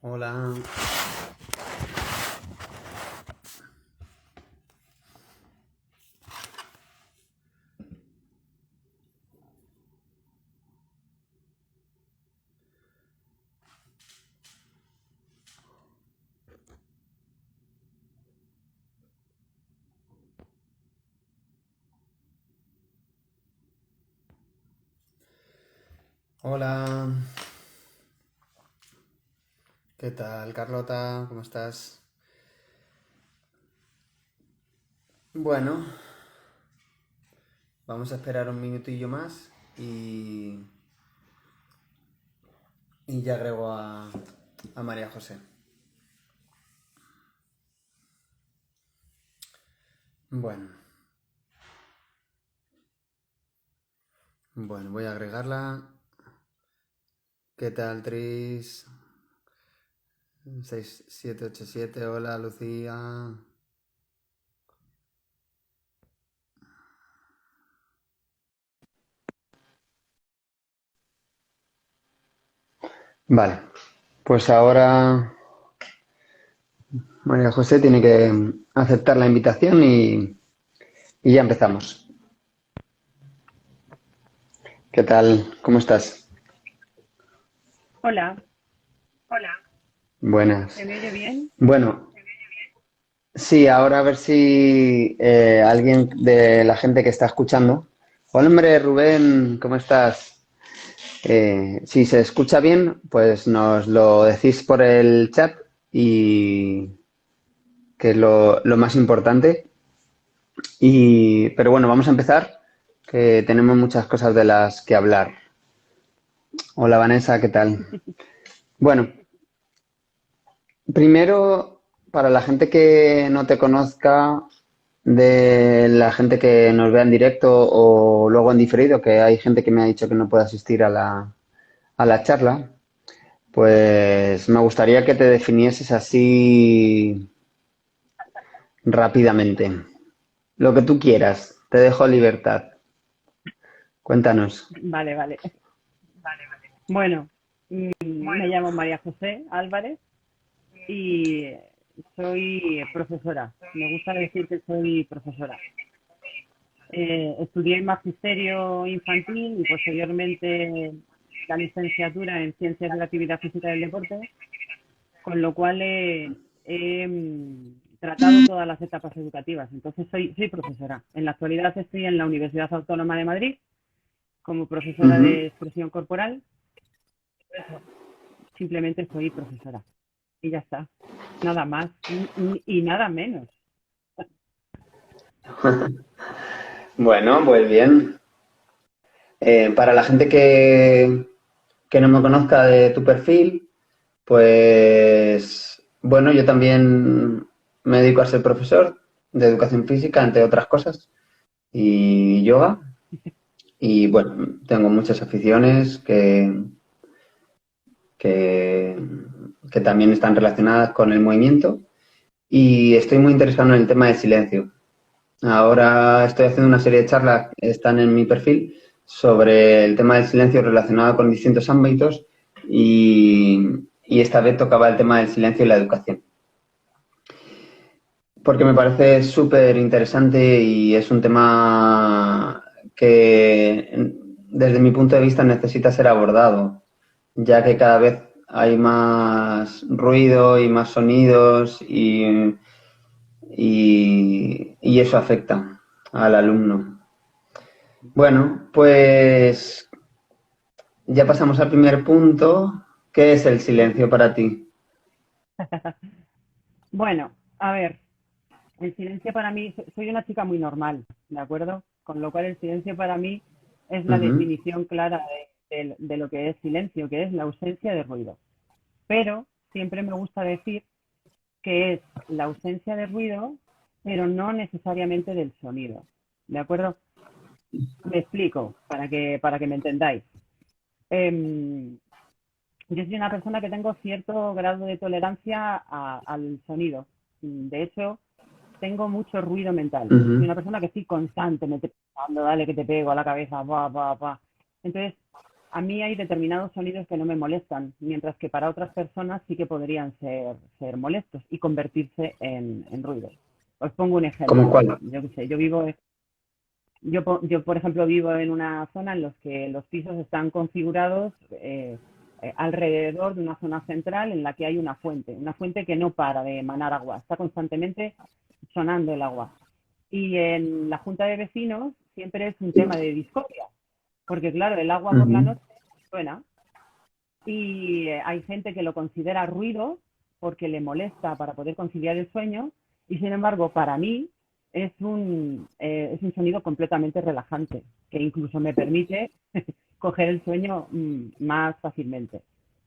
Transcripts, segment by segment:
Hola. Hola. ¿Qué tal, Carlota? ¿Cómo estás? Bueno, vamos a esperar un minutillo más y ya agrego a María José. Bueno, bueno, voy a agregarla. ¿Qué tal, Tris? 6787. Hola, Lucía. Vale, pues ahora María José tiene que aceptar la invitación y ya empezamos. ¿Qué tal? ¿Cómo estás? Hola, ¿se Buenas. me oye bien? Bueno, sí, ahora a ver si alguien de la gente que está escuchando. Hola, hombre, Rubén, ¿cómo estás? Si se escucha bien, pues nos lo decís por el chat y que es lo más importante. Pero bueno, vamos a empezar, que tenemos muchas cosas de las que hablar. Hola, Vanessa, ¿qué tal? Bueno, primero, para la gente que no te conozca, de la gente que nos vea en directo o luego en diferido, que hay gente que me ha dicho que no puede asistir a la charla, pues me gustaría que te definieses así rápidamente. Lo que tú quieras, te dejo libertad. Cuéntanos. Vale, vale. Bueno, me llamo María José Álvarez y soy profesora. Me gusta decir que soy profesora. Estudié magisterio infantil y posteriormente la licenciatura en Ciencias de la Actividad Física y del Deporte, con lo cual he tratado todas las etapas educativas. Entonces soy profesora. En la actualidad estoy en la Universidad Autónoma de Madrid como profesora Ujú. de expresión corporal. Eso, simplemente soy profesora y ya está. Nada más y nada menos. Bueno, pues bien. Para la gente que no me conozca de tu perfil, pues bueno, yo también me dedico a ser profesor de educación física, entre otras cosas, y yoga. Y bueno, tengo muchas aficiones que, que también están relacionadas con el movimiento y estoy muy interesado en el tema del silencio. Ahora estoy haciendo una serie de charlas que están en mi perfil sobre el tema del silencio relacionado con distintos ámbitos y esta vez tocaba el tema del silencio y la educación. Porque me parece súper interesante y es un tema que desde mi punto de vista necesita ser abordado, ya que cada vez hay más ruido y más sonidos y eso afecta al alumno. Bueno, pues ya pasamos al primer punto. ¿Qué es el silencio para ti? Bueno, a ver, el silencio para mí, soy una chica muy normal, ¿de acuerdo? Con lo cual el silencio para mí es la Ujú, definición clara de lo que es silencio, que es la ausencia de ruido. Pero siempre me gusta decir que es la ausencia de ruido, pero no necesariamente del sonido. ¿De acuerdo? Me explico para que me entendáis. Em, yo soy una persona que tengo cierto grado de tolerancia al sonido. De hecho, tengo mucho ruido mental. Soy ujú, una persona que estoy constantemente pensando, dale que te pego a la cabeza, pa, pa, pa. Entonces, a mí hay determinados sonidos que no me molestan, mientras que para otras personas sí que podrían ser molestos y convertirse en ruidos. Os pongo un ¿Cómo ejemplo. cuál? Yo qué sé, yo, por ejemplo, vivo en una zona en la que los pisos están configurados alrededor de una zona central en la que hay una fuente que no para de emanar agua, está constantemente sonando el agua. Y en la junta de vecinos siempre es un tema de discordia, porque claro, el agua por la Ujú, noche suena y hay gente que lo considera ruido porque le molesta para poder conciliar el sueño y sin embargo para mí es un sonido completamente relajante que incluso me permite coger el sueño más fácilmente.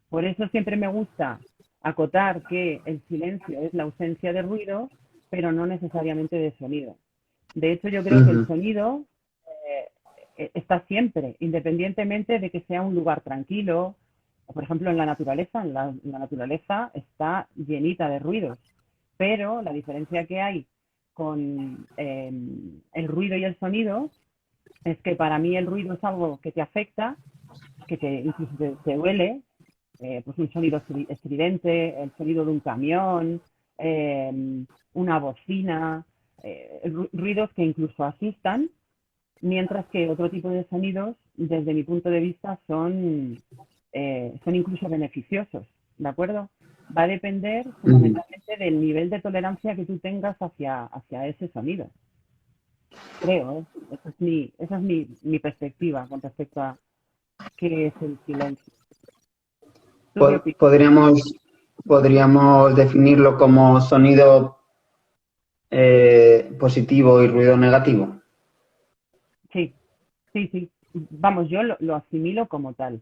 Por eso siempre me gusta acotar que el silencio es la ausencia de ruido, pero no necesariamente de sonido. De hecho, yo creo que el ujú, sonido está siempre, independientemente de que sea un lugar tranquilo. Por ejemplo, en la naturaleza, la naturaleza está llenita de ruidos, pero la diferencia que hay con el ruido y el sonido es que para mí el ruido es algo que te afecta, incluso te duele, pues un sonido estridente, el sonido de un camión, una bocina, ruidos que incluso asustan, mientras que otro tipo de sonidos, desde mi punto de vista, son incluso beneficiosos, ¿de acuerdo? Va a depender ujú. fundamentalmente del nivel de tolerancia que tú tengas hacia ese sonido, creo, ¿eh? Esa es mi perspectiva con respecto a qué es el silencio. ¿Tú qué opinas? Podríamos definirlo como sonido positivo y ruido negativo. Sí, sí, sí. Vamos, yo lo asimilo como tal.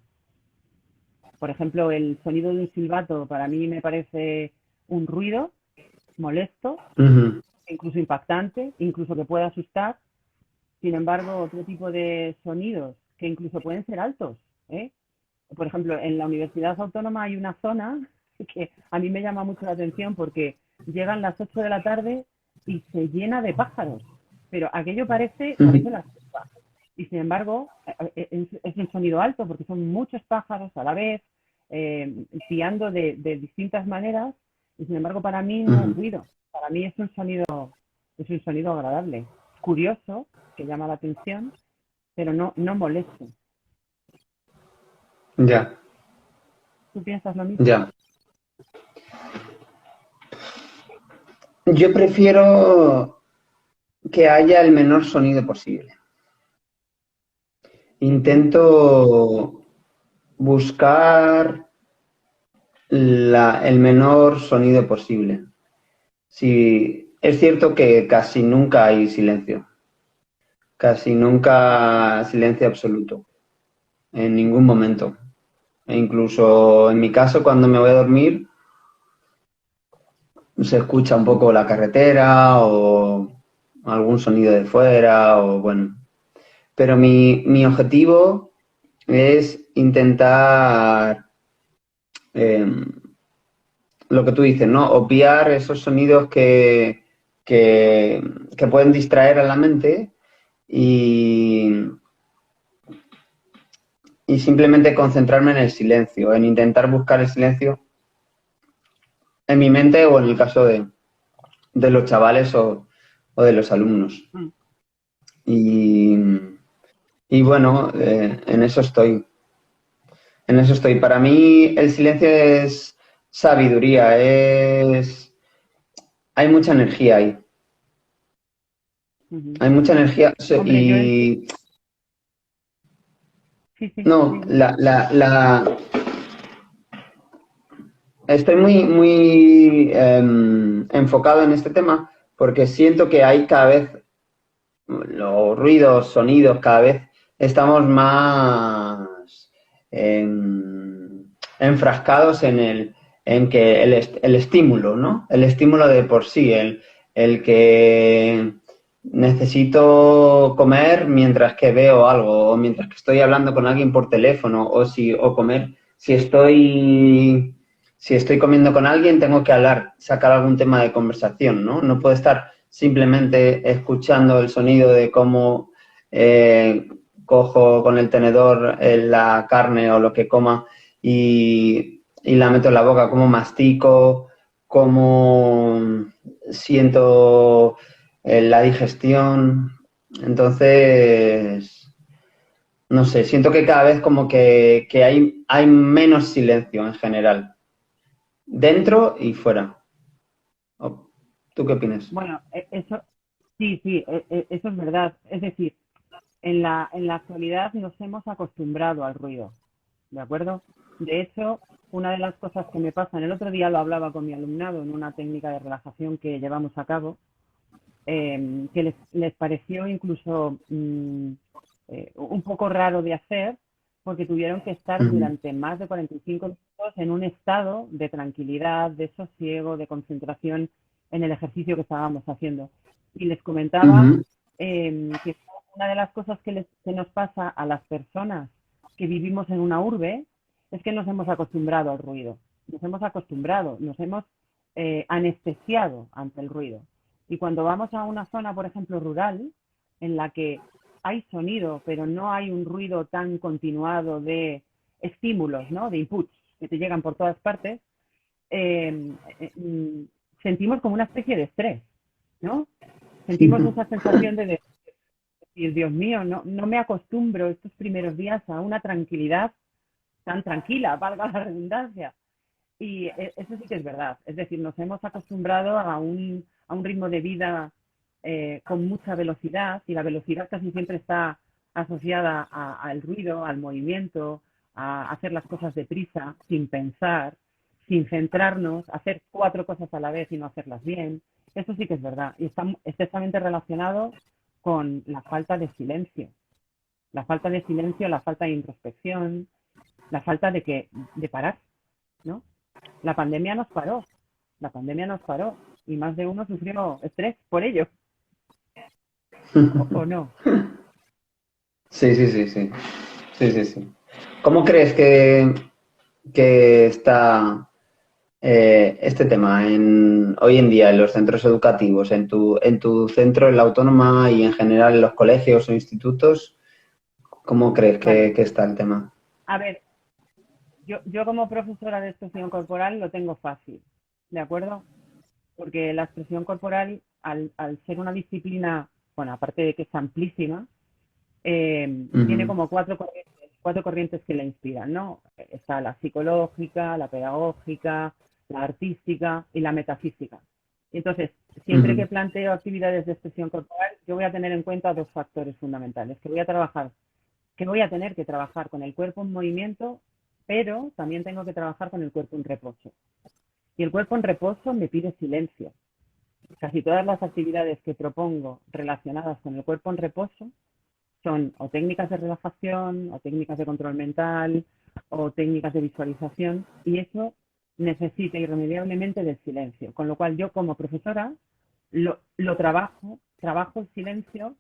Por ejemplo, el sonido de un silbato para mí me parece un ruido molesto, Ujú, incluso impactante, incluso que puede asustar. Sin embargo, otro tipo de sonidos que incluso pueden ser altos, ¿eh? Por ejemplo, en la Universidad Autónoma hay una zona que a mí me llama mucho la atención porque llegan las 8 de la tarde y se llena de pájaros, pero aquello parece ujú, la selva. Y sin embargo, es un sonido alto porque son muchos pájaros a la vez, piando de distintas maneras, y sin embargo para mí no es ujú. ruido, para mí es un sonido agradable, curioso, que llama la atención, pero no molesto. Ya, ¿Tú piensas lo mismo? ya. Yo prefiero que haya el menor sonido posible. Ujú. Intento buscar el menor sonido posible. Sí, es cierto que casi nunca hay silencio, casi nunca silencio absoluto, en ningún momento. E incluso en mi caso, cuando me voy a dormir, se escucha un poco la carretera o algún sonido de fuera o bueno. Pero mi objetivo es intentar eh, lo que tú dices, ¿no? Obviar esos sonidos que, que pueden distraer a la mente y, y simplemente concentrarme en el silencio, en intentar buscar el silencio en mi mente o en el caso de los chavales o de los alumnos. Mm. Y, y bueno, en eso estoy. En eso estoy. Para mí el silencio es sabiduría, hay mucha energía ahí. Ujú. Hay mucha energía Hombre, yo entiendo. y Sí, sí, no, dime. estoy muy enfocado en este tema porque siento que hay cada vez los ruidos, sonidos, cada vez estamos más enfrascados en que el estímulo, ¿no? El estímulo de por sí, el que necesito comer mientras que veo algo, o mientras que estoy hablando con alguien por teléfono, o comer, si estoy comiendo con alguien, tengo que hablar, sacar algún tema de conversación, ¿no? No puedo estar simplemente escuchando el sonido de cómo cojo con el tenedor la carne o lo que coma y la meto en la boca, cómo mastico, cómo siento la digestión. Entonces, no sé, siento que cada vez como que hay menos silencio en general, dentro y fuera. ¿Tú qué opinas? Bueno, eso sí, sí, eso es verdad. Es decir, en la actualidad nos hemos acostumbrado al ruido, ¿de acuerdo? De hecho, una de las cosas que me pasan, el otro día lo hablaba con mi alumnado en una técnica de relajación que llevamos a cabo, que les pareció incluso un poco raro de hacer, porque tuvieron que estar Ujú, durante más de 45 minutos en un estado de tranquilidad, de sosiego, de concentración en el ejercicio que estábamos haciendo. Y les comentaba ujú, que una de las cosas que nos pasa a las personas que vivimos en una urbe es que nos hemos acostumbrado al ruido, nos hemos acostumbrado, nos hemos anestesiado ante el ruido. Y cuando vamos a una zona, por ejemplo, rural, en la que hay sonido, pero no hay un ruido tan continuado de estímulos, ¿no? De inputs que te llegan por todas partes, eh, eh, sentimos como una especie de estrés, ¿no? Sentimos esa sensación de decir, Dios mío, no me acostumbro estos primeros días a una tranquilidad tan tranquila, valga la redundancia. Y eso sí que es verdad. Es decir, nos hemos acostumbrado a un ritmo de vida con mucha velocidad y la velocidad casi siempre está asociada al ruido, al movimiento, a hacer las cosas deprisa, sin pensar, sin centrarnos, hacer cuatro cosas a la vez y no hacerlas bien. Eso sí que es verdad. Y está estrechamente relacionado con la falta de silencio. La falta de silencio, la falta de introspección, la falta de parar, ¿no? La pandemia nos paró, la pandemia nos paró y más de uno sufrió estrés por ello, o no. sí, sí, sí, sí. Sí, sí, sí. ¿Cómo crees que está este tema hoy en día en los centros educativos, en tu centro, en la autónoma y en general en los colegios o institutos? ¿Cómo crees Vale, que está el tema? a ver, yo como profesora de expresión corporal lo tengo fácil, ¿de acuerdo? Porque la expresión corporal, al ser una disciplina, bueno, aparte de que es amplísima, tiene Ujú, como cuatro corrientes que la inspiran, ¿no? Está la psicológica, la pedagógica, la artística y la metafísica. Entonces, siempre ujú, que planteo actividades de expresión corporal, yo voy a tener en cuenta dos factores fundamentales, que voy a tener que trabajar con el cuerpo en movimiento, pero también tengo que trabajar con el cuerpo en reposo. Y el cuerpo en reposo me pide silencio. Casi todas las actividades que propongo relacionadas con el cuerpo en reposo son o técnicas de relajación, o técnicas de control mental, o técnicas de visualización, y eso necesita irremediablemente del silencio. Con lo cual yo como profesora lo trabajo el silencio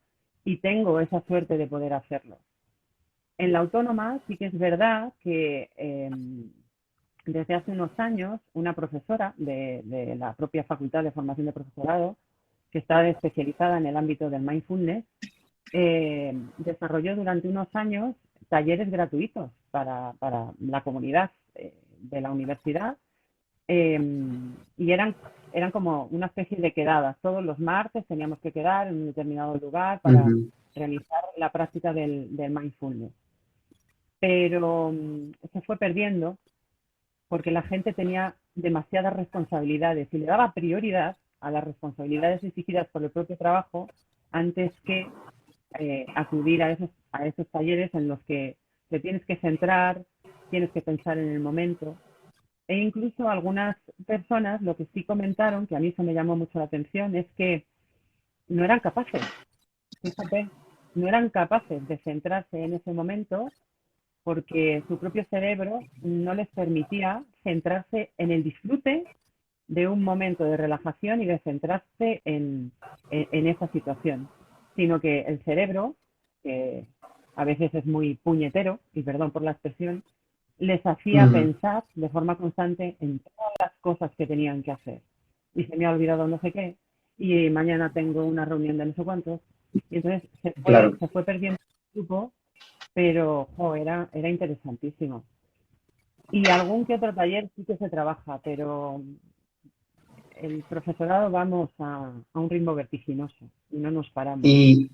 y tengo esa suerte de poder hacerlo. En la autónoma sí que es verdad que desde hace unos años una profesora de la propia Facultad de Formación de Profesorado, que está especializada en el ámbito del mindfulness, desarrolló durante unos años talleres gratuitos para la comunidad de la universidad eh, y eran como una especie de quedadas. Todos los martes teníamos que quedar en un determinado lugar para ujú, realizar la práctica del mindfulness. Pero se fue perdiendo porque la gente tenía demasiadas responsabilidades y le daba prioridad a las responsabilidades exigidas por el propio trabajo antes que acudir a esos talleres en los que te tienes que centrar, tienes que pensar en el momento. E incluso algunas personas lo que sí comentaron, que a mí eso me llamó mucho la atención, es que no eran capaces, fíjate, no eran capaces de centrarse en ese momento porque su propio cerebro no les permitía centrarse en el disfrute de un momento de relajación y de centrarse en esa situación, sino que el cerebro, que a veces es muy puñetero, y perdón por la expresión, les hacía ujú. pensar de forma constante en todas las cosas que tenían que hacer. Y se me ha olvidado no sé qué, y mañana tengo una reunión de no sé cuántos, y entonces Claro. se fue perdiendo el grupo pero era interesantísimo. Y algún que otro taller sí que se trabaja, pero el profesorado vamos a un ritmo vertiginoso y no nos paramos. ¿Y,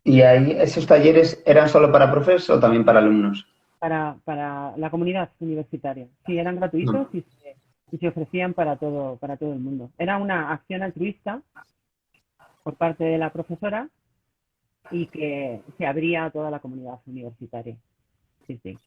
y ahí esos talleres eran solo para profes o también para alumnos? Para la comunidad universitaria. Sí, eran gratuitos No. y se ofrecían para todo el mundo. Era una acción altruista por parte de la profesora y que se abría a toda la comunidad universitaria. Sí, sí.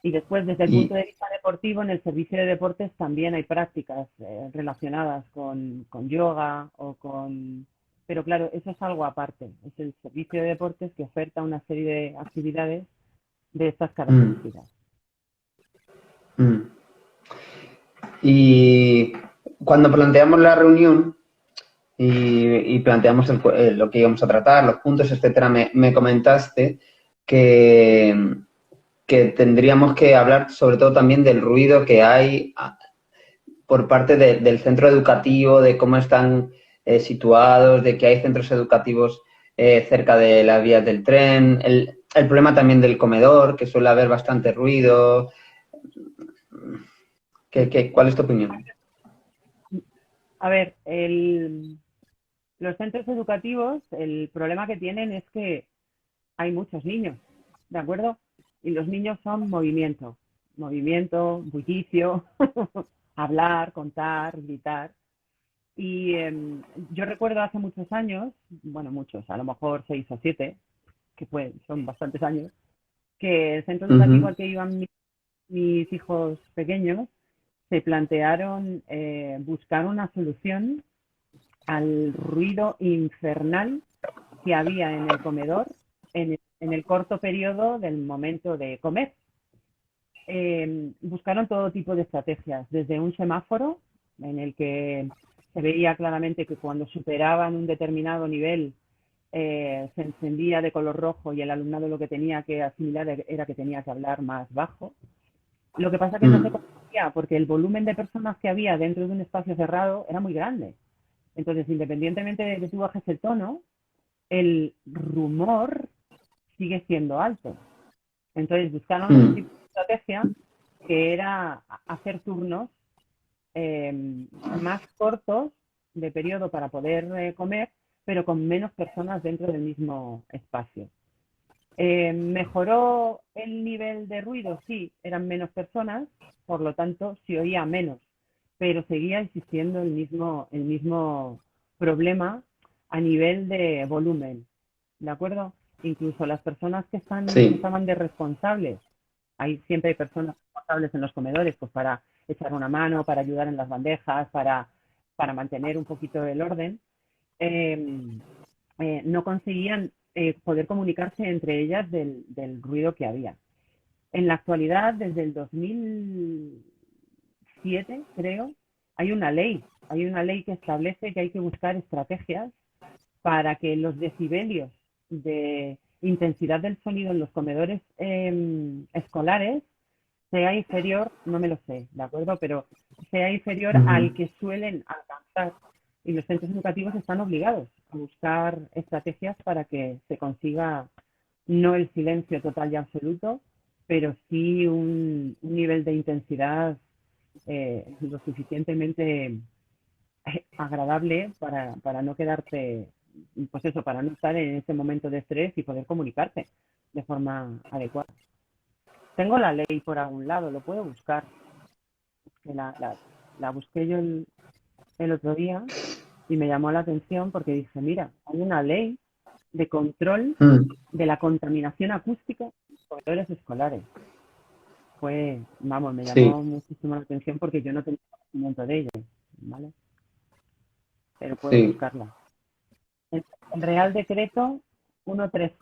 Y después, desde el punto Y, de vista deportivo, en el servicio de deportes también hay prácticas relacionadas con yoga o con... Pero claro, eso es algo aparte. Es el servicio de deportes que oferta una serie de actividades de estas mm, características. mm. Y cuando planteamos la reunión y planteamos lo que íbamos a tratar, los puntos, etcétera, me comentaste que, que tendríamos que hablar sobre todo también del ruido que hay por parte del centro educativo, de cómo están situados, de que hay centros educativos cerca de las vías del tren, el problema también del comedor, que suele haber bastante ruido. ¿Cuál es tu opinión? A ver, los centros educativos, el problema que tienen es que hay muchos niños, ¿de acuerdo? Y los niños son movimiento, bullicio, hablar, contar, gritar. Y yo recuerdo hace muchos años, bueno, muchos, a lo mejor 6 o 7, que son bastantes años, que el centro educativo Ujú. al que iban mis hijos pequeños se plantearon buscar una solución al ruido infernal que había en el comedor en el corto periodo del momento de comer. Buscaron todo tipo de estrategias, desde un semáforo en el que se veía claramente que cuando superaban un determinado nivel se encendía de color rojo y el alumnado lo que tenía que asimilar era que tenía que hablar más bajo. Lo que pasa que no se Mm, conseguía porque el volumen de personas que había dentro de un espacio cerrado era muy grande. Entonces, independientemente de que tú bajes el tono, el rumor sigue siendo alto. Entonces, buscaron otro mm, tipo de estrategia que era hacer turnos más cortos de periodo para poder comer, pero con menos personas dentro del mismo espacio. ¿Mejoró el nivel de ruido? Sí, eran menos personas, por lo tanto se oía menos, pero seguía existiendo el mismo problema a nivel de volumen, ¿de acuerdo? Incluso las personas que sí. estaban de responsables, siempre hay personas responsables en los comedores, pues para echar una mano, para ayudar en las bandejas, para mantener un poquito el orden, eh, no conseguían poder comunicarse entre ellas del ruido que había. En la actualidad, desde el 2007, creo, hay una ley que establece que hay que buscar estrategias para que los decibelios de intensidad del sonido en los comedores escolares sea inferior, no me lo sé, ¿de acuerdo? Pero sea inferior al Ujú, que suelen alcanzar. Y los centros educativos están obligados a buscar estrategias para que se consiga no el silencio total y absoluto, pero sí un nivel de intensidad lo suficientemente agradable para no quedarte, pues eso, para no estar en ese momento de estrés y poder comunicarte de forma adecuada. Tengo la ley por algún lado, lo puedo buscar, que la busqué yo el otro día y me llamó la atención porque dije, mira, hay una ley de control mm, de la contaminación acústica en los comedores escolares. Vamos, me sí, llamó muchísimo la atención porque yo no tenía conocimiento de ello, ¿vale? Pero puedo sí. buscarla. El Real Decreto 13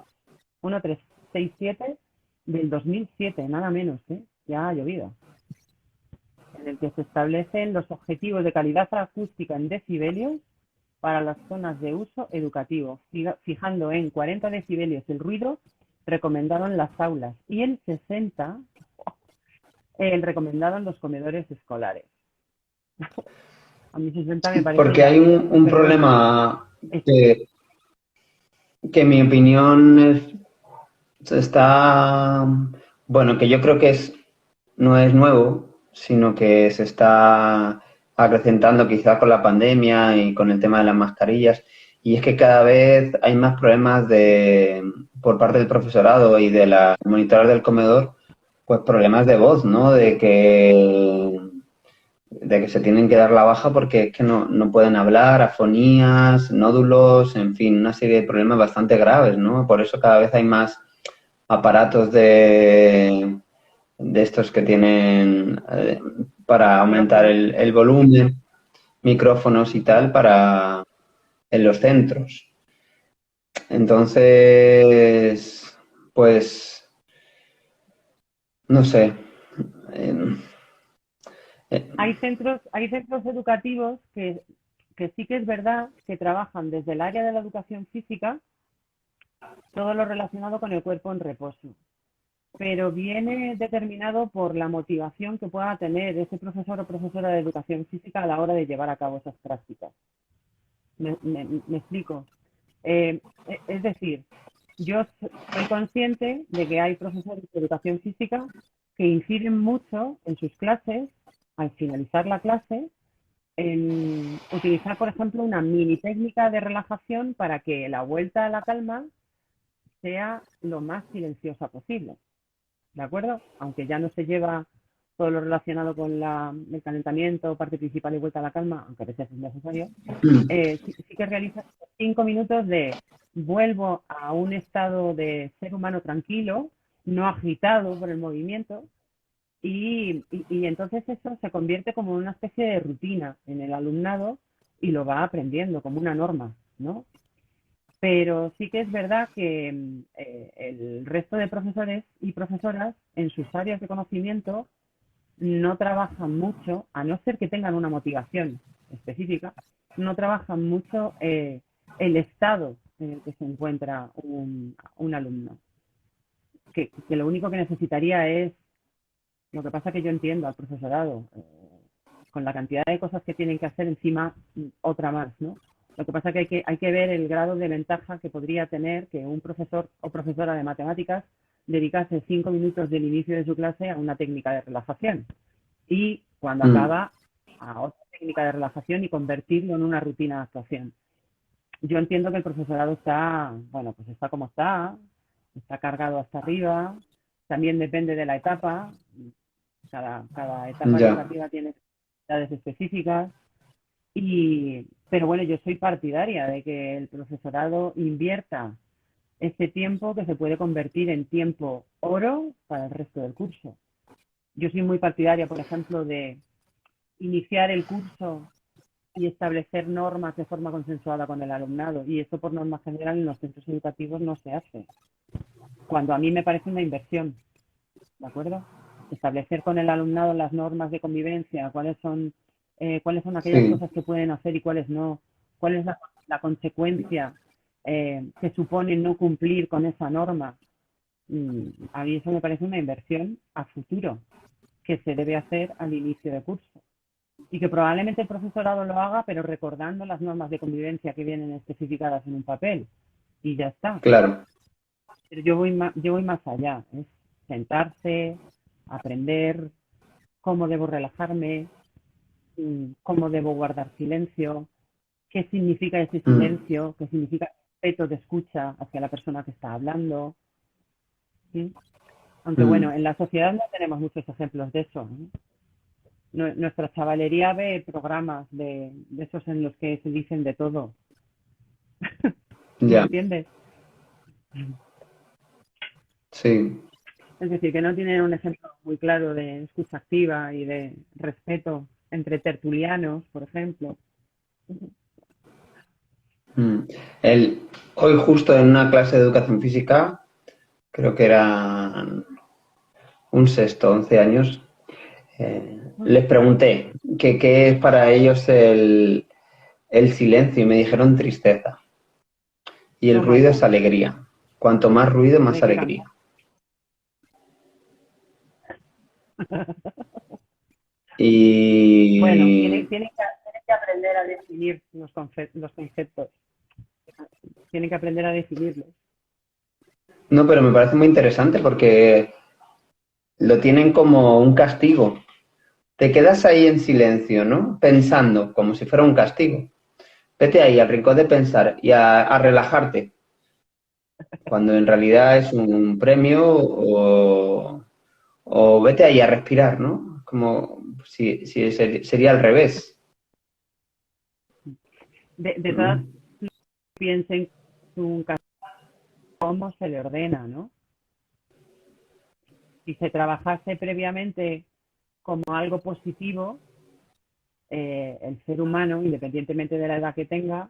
1367 del 2007, nada menos, ¿eh? Ya ha llovido, en el que se establecen los objetivos de calidad acústica en decibelios para las zonas de uso educativo, fijando en 40 decibelios el ruido recomendado en las aulas y el 60 el recomendado en los comedores escolares. A mí 60 me parece Porque ya hay un súper bueno. problema Es, que, que en mi opinión es. está, bueno, que yo creo que no es nuevo, sino que se está acrecentando quizá con la pandemia y con el tema de las mascarillas. Y es que cada vez hay más problemas por parte del profesorado y de la monitoras del comedor, pues problemas de voz, ¿no? De que se tienen que dar la baja porque es que no pueden hablar, afonías, nódulos, en fin, una serie de problemas bastante graves, ¿no? Por eso cada vez hay más aparatos de estos que tienen para aumentar Micrófono. el volumen, micrófonos y tal en los centros. Entonces, pues, no sé. Eh, Hay centros educativos que sí que es verdad que trabajan desde el área de la educación física todo lo relacionado con el cuerpo en reposo, pero viene determinado por la motivación que pueda tener ese profesor o profesora de educación física a la hora de llevar a cabo esas prácticas. Me explico. Es decir, yo soy consciente de que hay profesores de educación física que inciden mucho en sus clases, al finalizar la clase, en utilizar, por ejemplo, una mini técnica de relajación para que la vuelta a la calma sea lo más silenciosa posible. ¿De acuerdo? Aunque ya no se lleva todo lo relacionado con el calentamiento, parte principal y vuelta a la calma, aunque a veces es necesario, sí que realiza 5 minutos de vuelvo a un estado de ser humano tranquilo, no agitado por el movimiento, y entonces eso se convierte como una especie de rutina en el alumnado y lo va aprendiendo como una norma, ¿no? Pero sí que es verdad que el resto de profesores y profesoras en sus áreas de conocimiento no trabajan mucho, a no ser que tengan una motivación específica, no trabajan mucho el estado en el que se encuentra un alumno. Que lo único que necesitaría es, lo que pasa que yo entiendo al profesorado, con la cantidad de cosas que tienen que hacer encima, otra más, ¿no? Lo que pasa es que hay que ver el grado de ventaja que podría tener que un profesor o profesora de matemáticas dedicase 5 minutos del inicio de su clase a una técnica de relajación y cuando mm, acaba a otra técnica de relajación y convertirlo en una rutina de actuación. Yo entiendo que el profesorado está, bueno, pues está como está cargado hasta arriba, también depende de la etapa, cada etapa ya, educativa tiene necesidades específicas, pero bueno, yo soy partidaria de que el profesorado invierta este tiempo que se puede convertir en tiempo oro para el resto del curso. Yo soy muy partidaria, por ejemplo, de iniciar el curso y establecer normas de forma consensuada con el alumnado. Y esto por norma general en los centros educativos no se hace. Cuando a mí me parece una inversión, ¿de acuerdo? Establecer con el alumnado las normas de convivencia, cuáles son aquellas sí. cosas que pueden hacer y cuáles no, cuál es la consecuencia que supone no cumplir con esa norma. A mí eso me parece una inversión a futuro que se debe hacer al inicio de curso. Y que probablemente el profesorado lo haga, pero recordando las normas de convivencia que vienen especificadas en un papel. Y ya está. Claro. Pero yo voy más allá. Es sentarse, aprender cómo debo relajarme, cómo debo guardar silencio, qué significa ese Mm, silencio, qué significa el respeto de escucha hacia la persona que está hablando. ¿Sí? Aunque bueno, mm, en la sociedad no tenemos muchos ejemplos de eso. Nuestra chavalería ve programas de esos en los que se dicen de todo. ¿Me ya, entiendes? sí. Es decir, que no tienen un ejemplo muy claro de escucha activa y de respeto entre tertulianos, por ejemplo. Mm. Hoy justo en una clase de educación física, creo que era un sexto, 11 años, les pregunté qué es para ellos el silencio y me dijeron tristeza. Y el Toma ruido es ya. alegría. Cuanto más ruido, más Me encanta. alegría. Bueno, Y tienen que aprender a definir los conceptos. Tienen que aprender a definirlos. No, pero me parece muy interesante porque lo tienen como un castigo. Te quedas ahí en silencio, ¿no? Pensando, como si fuera un castigo. Vete ahí al rincón de pensar y a relajarte, cuando en realidad es un premio o vete ahí a respirar, ¿no? Como si sería al revés. De todas ¿No? piensen un caso, cómo se le ordena, ¿no? Si se trabajase previamente como algo positivo, el ser humano, independientemente de la edad que tenga,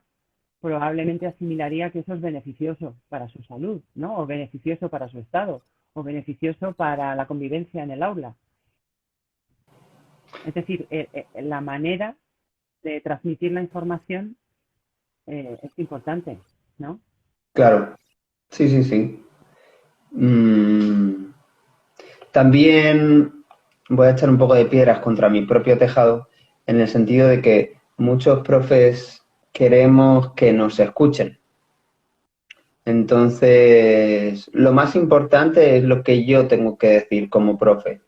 probablemente asimilaría que eso es beneficioso para su salud, ¿no? O beneficioso para su estado, o beneficioso para la convivencia en el aula. Es decir, la manera de transmitir la información es importante, ¿no? Claro, sí, sí, sí. Mm, también voy a echar un poco de piedras contra mi propio tejado, en el sentido de que muchos profes queremos que nos escuchen. Entonces, lo más importante es lo que yo tengo que decir como profe.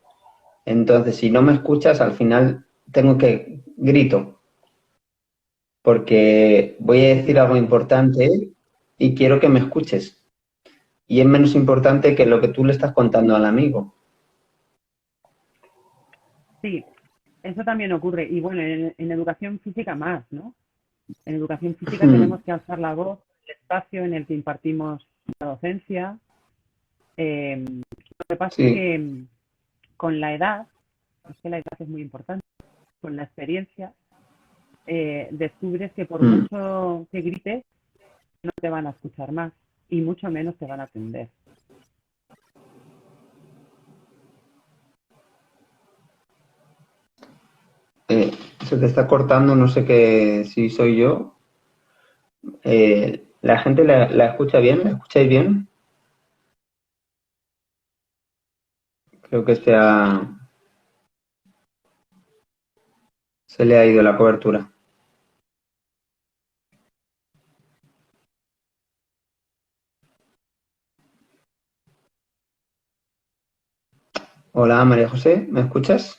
Entonces, si no me escuchas, al final tengo que grito, porque voy a decir algo importante y quiero que me escuches. Y es menos importante que lo que tú le estás contando al amigo. Sí, eso también ocurre. Y bueno, en educación física más, ¿no? En educación física tenemos que alzar la voz, el espacio en el que impartimos la docencia. Lo que pasa es Sí. que con la edad, es que la edad es muy importante, con la experiencia, descubres que por Mm. mucho que grites, no te van a escuchar más y mucho menos te van a atender. Eh, Se te está cortando, no sé qué, si soy yo. ¿La gente la escucha bien? ¿La escucháis bien? Creo que se le ha ido la cobertura. Hola, María José, ¿me escuchas?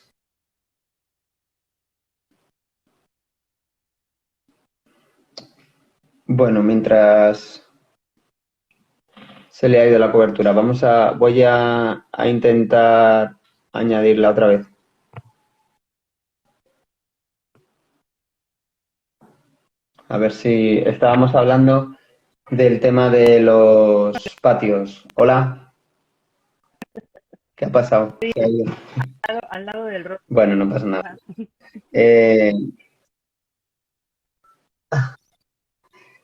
Bueno, mientras se le ha ido la cobertura, voy a intentar añadirla otra vez. A ver si estábamos hablando del tema de los patios. Hola, ¿qué ha pasado? Sí, Se ha ido. al lado del rostro. Bueno, no pasa nada.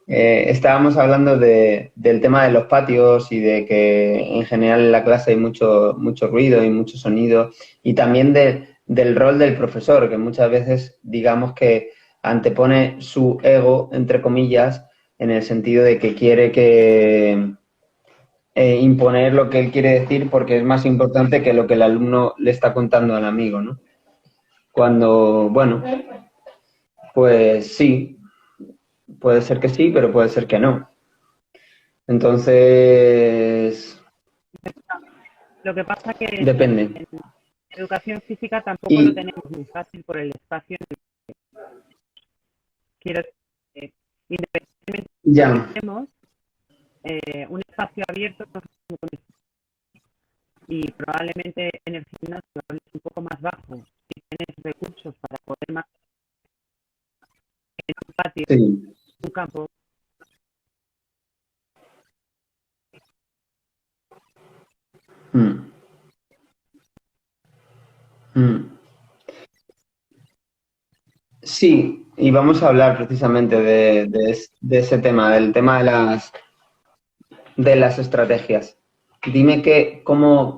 Eh, estábamos hablando del tema de los patios y de que en general en la clase hay mucho ruido y mucho sonido y también del rol del profesor, que muchas veces digamos que antepone su ego, entre comillas, en el sentido de que quiere imponer lo que él quiere decir porque es más importante que lo que el alumno le está contando al amigo, ¿no? Cuando, bueno, pues sí, puede ser que sí, pero puede ser que no. Entonces, Lo que pasa que depende. en educación física tampoco lo Y tenemos muy fácil por el espacio. Quiero decir, independientemente de lo que ya, tenemos, un espacio abierto y probablemente en el gimnasio es un poco más bajo si tienes recursos para poder más en un patio, sí. un campo. Mm, mm. Sí, y vamos a hablar precisamente de ese tema, del tema de las estrategias. Dime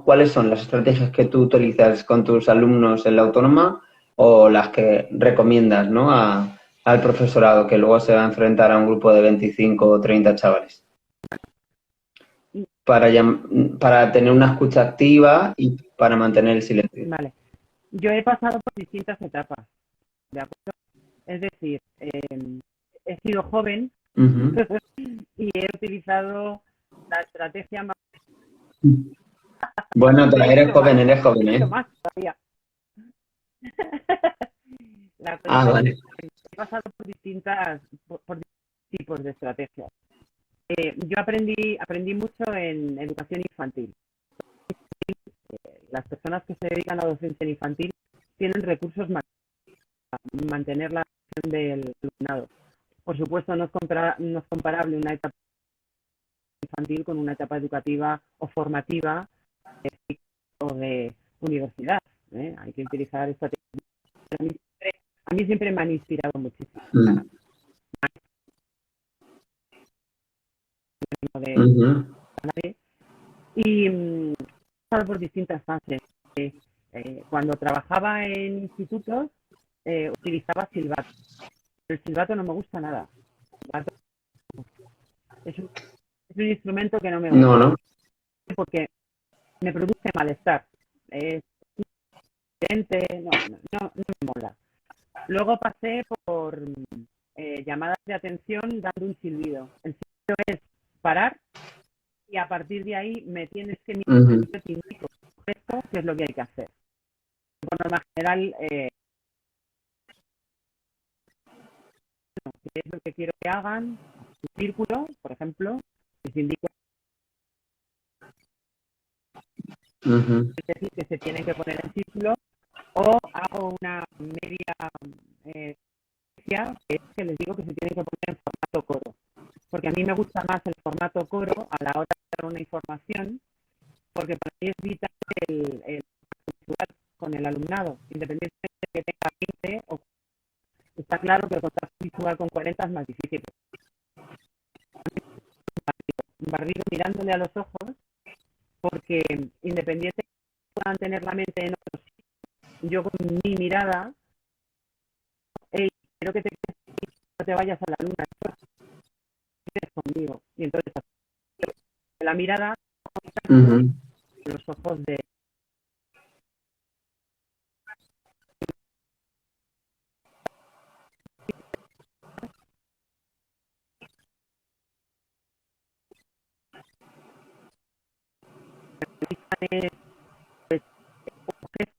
cuáles son las estrategias que tú utilizas con tus alumnos en la autónoma o las que recomiendas, ¿no? Al profesorado que luego se va a enfrentar a un grupo de 25 o 30 chavales para tener una escucha activa y para mantener el silencio. Vale. Yo he pasado por distintas etapas, ¿de acuerdo? Es decir, he sido joven Ujú. y he utilizado la estrategia más Bueno, pero De hecho, eres joven, de hecho ¿eh? más todavía. La Ah, cuestión es vale. que he pasado por por tipos de estrategias. Yo aprendí mucho en educación infantil. Las personas que se dedican a la docencia infantil tienen recursos para mantener la atención del alumnado. Por supuesto, no es comparable una etapa infantil con una etapa educativa o formativa o de universidad. ¿Eh? Hay que utilizar esta técnica. A mí siempre me han inspirado muchísimo. Mm, De, ujú, y he pasado por distintas fases. Cuando trabajaba en institutos, utilizaba silbato. El silbato no me gusta nada. Es un, es un instrumento que no me gusta no, no. porque me produce malestar. Es diferente, no me mola. Luego pasé por llamadas de atención dando un silbido. El silbido es parar y a partir de ahí me tienes que mirar Ujú, qué es lo que hay que hacer. Por norma general, qué es lo que quiero que hagan, un círculo, por ejemplo, les indico ujú, decir que se tienen que poner en círculo, o hago una media eh, que es que les digo que se tienen que poner en formato coro. Porque a mí me gusta más el formato coro a la hora de dar una información, porque para mí es vital el visual con el alumnado, independientemente de que tenga 20 o está claro que el contacto visual con 40 es más difícil. Un barrido mirándole a los ojos, porque independientemente de que puedan tener la mente en otros, yo con mi mirada, hey, quiero que no te vayas a la luna, estés conmigo. Y entonces la mirada, ujú, los ojos de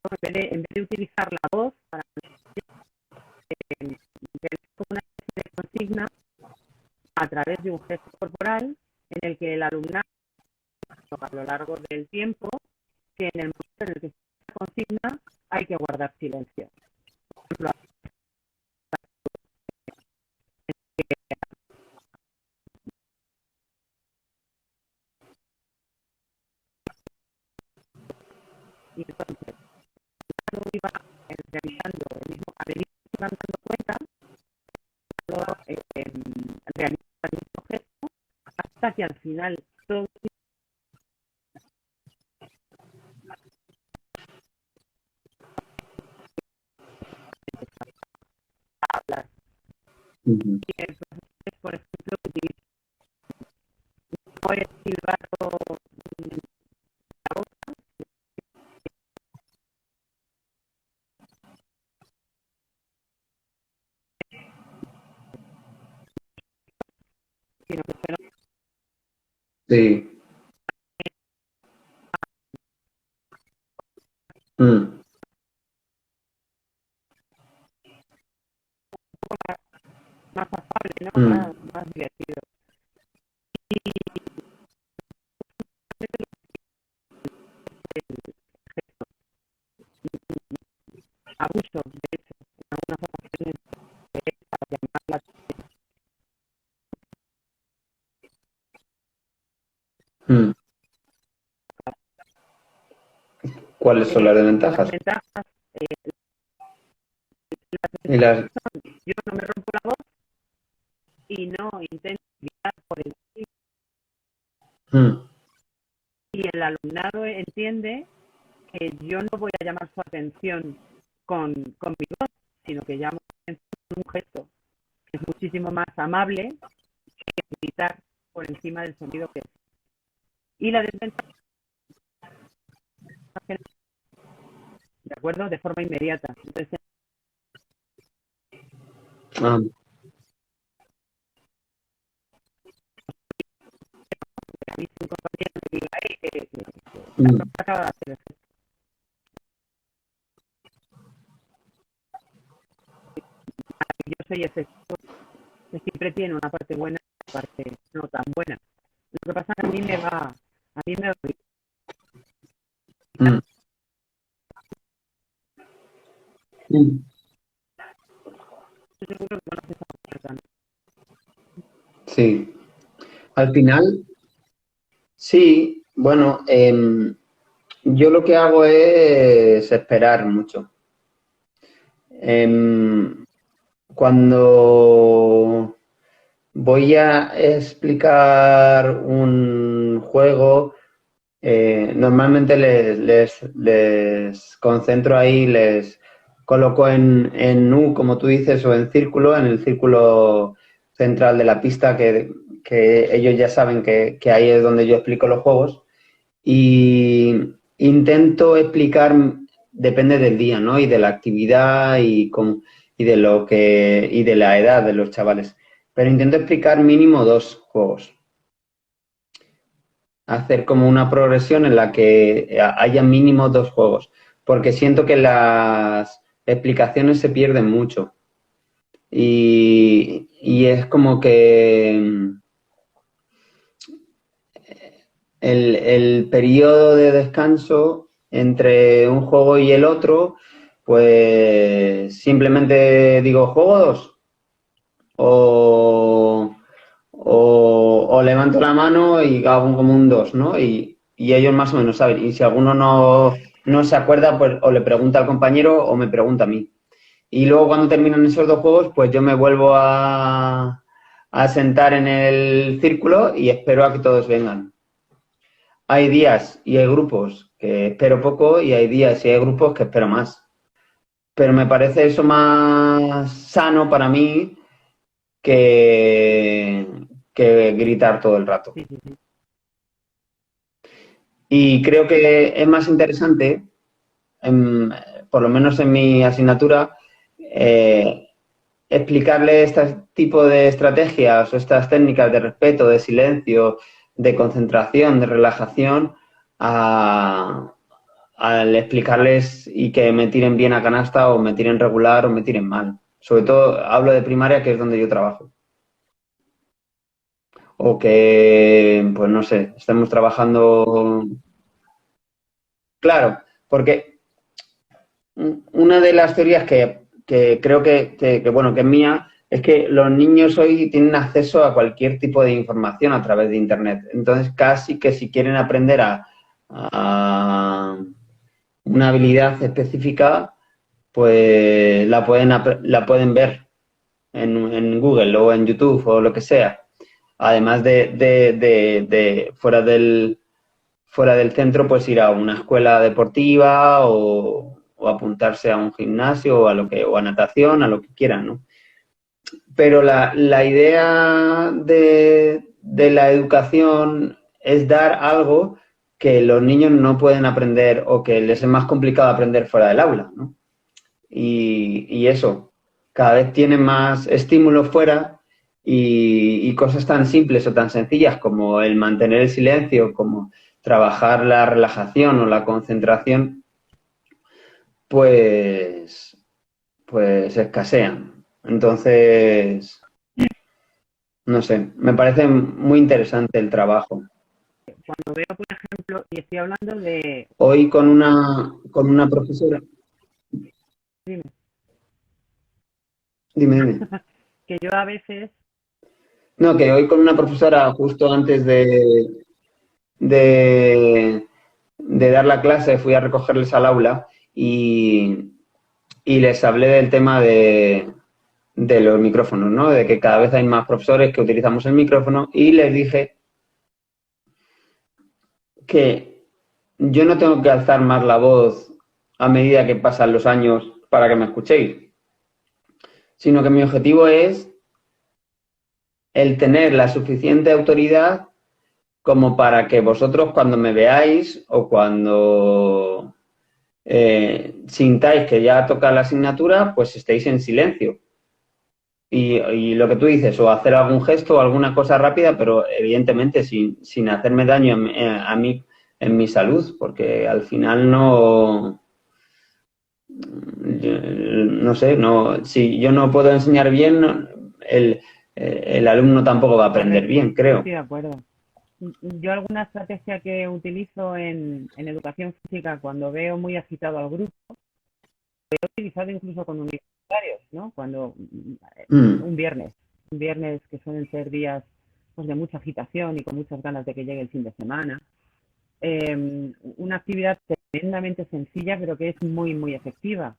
pues, en vez de utilizar la voz para como una especie de consigna a través de un gesto corporal en el que el alumnado a lo largo del tiempo que en el momento en el que se consigna hay que guardar silencio. Por ejemplo, y entonces iba realizando el mismo, a medida que se van dando cuenta, realizar el mismo gesto hasta que al final todo habla. ujú. Y entonces, por ejemplo, utilizo el silbato la voz, sino que suena Sí. Mm, más afable, ¿no? mm, Más divertido. Abuso, de hecho, en algunas ocasiones para llamar la mm. ¿Cuáles son las las desventajas? ventajas, las Y ventajas las... son, yo no me rompo la voz y no intento gritar por el Mm, y el alumnado entiende que yo no voy a llamar su atención con mi voz, sino que llamo su atención con un gesto, que es muchísimo más amable que gritar por encima del sonido que es. Y la desventaja es, de acuerdo, de forma inmediata. Entonces, ah, a mí si un compañero me diga, hey, mm, acaba de hacer efecto. Yo soy efecto que siempre tiene una parte buena y una parte no tan buena. Lo que pasa es que a mí me va bien. mm, mm. Estoy seguro que conoces a otra también. Sí. Al final, sí, bueno, yo lo que hago es esperar mucho. Em, Cuando voy a explicar un juego, normalmente les concentro ahí, les coloco en U, como tú dices, o en círculo, en el círculo central de la pista, que ellos ya saben que ahí es donde yo explico los juegos. Y intento explicar, depende del día, ¿no? Y de la actividad y de y de la edad de los chavales. Pero intento explicar mínimo dos juegos. Hacer como una progresión en la que haya mínimo dos juegos. Porque siento que las explicaciones se pierden mucho. Y es como que el periodo de descanso entre un juego y el otro, pues simplemente digo juego dos o, o levanto la mano y hago como un dos, ¿no? Y ellos más o menos saben. Y si alguno no se acuerda, pues o le pregunta al compañero o me pregunta a mí. Y luego cuando terminan esos dos juegos, pues yo me vuelvo a sentar en el círculo y espero a que todos vengan. Hay días y hay grupos que espero poco y hay días y hay grupos que espero más. Pero me parece eso más sano para mí que, que gritar todo el rato. Sí, sí, sí. Y creo que es más interesante, en- por lo menos en mi asignatura, explicarle este tipo de estrategias o estas técnicas de respeto, de silencio, de concentración, de relajación al explicarles y que me tiren bien a canasta o me tiren regular o me tiren mal. Sobre todo hablo de primaria, que es donde yo trabajo. O que, pues no sé, estemos trabajando. Claro, porque una de las teorías que creo bueno, que es mía, es que los niños hoy tienen acceso a cualquier tipo de información a través de Internet. Entonces, casi que si quieren aprender a una habilidad específica, pues la pueden ver en Google o en YouTube o lo que sea. Además de fuera del centro, pues ir a una escuela deportiva o apuntarse a un gimnasio o a natación, a lo que quieran, ¿no? Pero la idea de la educación es dar algo que los niños no pueden aprender o que les es más complicado aprender fuera del aula, ¿no? Y eso, cada vez tienen más estímulos fuera y cosas tan simples o tan sencillas como el mantener el silencio, como trabajar la relajación o la concentración, pues, pues escasean. Entonces, no sé, me parece muy interesante el trabajo. Cuando veo, por ejemplo, y estoy hablando de, Hoy con una profesora, dime, dime. que yo a veces, No, que hoy con una profesora justo antes de, de dar la clase fui a recogerles al aula y les hablé del tema de los micrófonos, ¿no? De que cada vez hay más profesores que utilizamos el micrófono y les dije que yo no tengo que alzar más la voz a medida que pasan los años para que me escuchéis, sino que mi objetivo es el tener la suficiente autoridad como para que vosotros cuando me veáis o cuando sintáis que ya toca la asignatura, pues estéis en silencio. Y lo que tú dices, o hacer algún gesto o alguna cosa rápida, pero evidentemente sin hacerme daño a mí en mi salud, porque al final no sé, si yo no puedo enseñar bien, el alumno tampoco va a aprender Correcto, bien, yo creo. estoy de acuerdo. Yo alguna estrategia que utilizo en educación física cuando veo muy agitado al grupo, he utilizado incluso con universitarios, ¿no? Cuando Mm, un viernes que suelen ser días pues, de mucha agitación y con muchas ganas de que llegue el fin de semana. Una actividad tremendamente sencilla, pero que es muy, muy efectiva,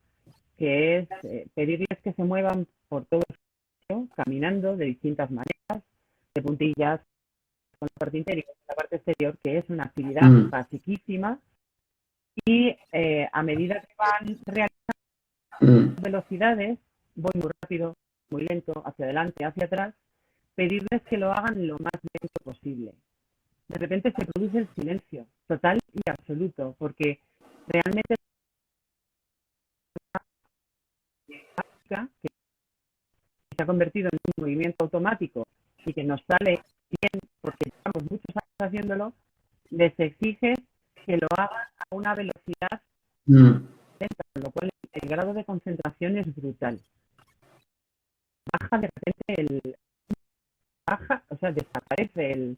que es pedirles que se muevan por todo el sitio, caminando de distintas maneras, de puntillas, con la parte interior, con la parte exterior, que es una actividad mm, basiquísima y a medida que van realizando mm, velocidades, voy muy rápido, muy lento, hacia adelante, hacia atrás, pedirles que lo hagan lo más lento posible. De repente se produce el silencio total y absoluto, porque realmente que se ha convertido en un movimiento automático y que nos sale bien porque llevamos muchos años haciéndolo, les exiges que lo hagan a una velocidad mm, lenta, con lo cual el grado de concentración es brutal. Baja de repente o sea, desaparece el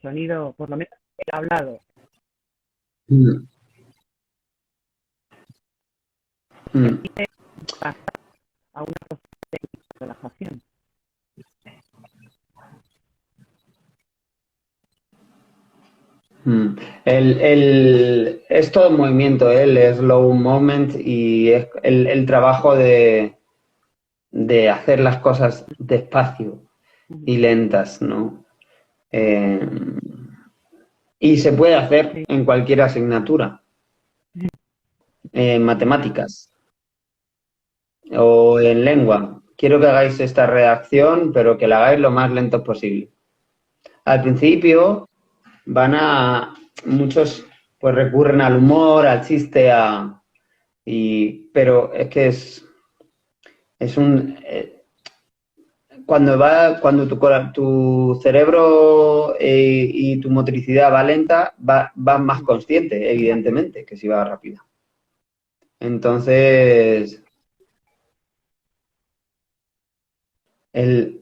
sonido, por lo menos el hablado, mm, mm, permite pasar a una posición de relajación. mm. Es todo movimiento, el slow moment y es el trabajo de hacer las cosas despacio y lentas, ¿no? Eh, y se puede hacer Sí, en cualquier asignatura, en matemáticas o en lengua. Quiero que hagáis esta redacción, pero que la hagáis lo más lento posible. Al principio muchos pues recurren al humor, al chiste, pero es que es un, cuando tu cerebro y tu motricidad va lenta, va más consciente, exacto. evidentemente, que si va rápida. Entonces, el,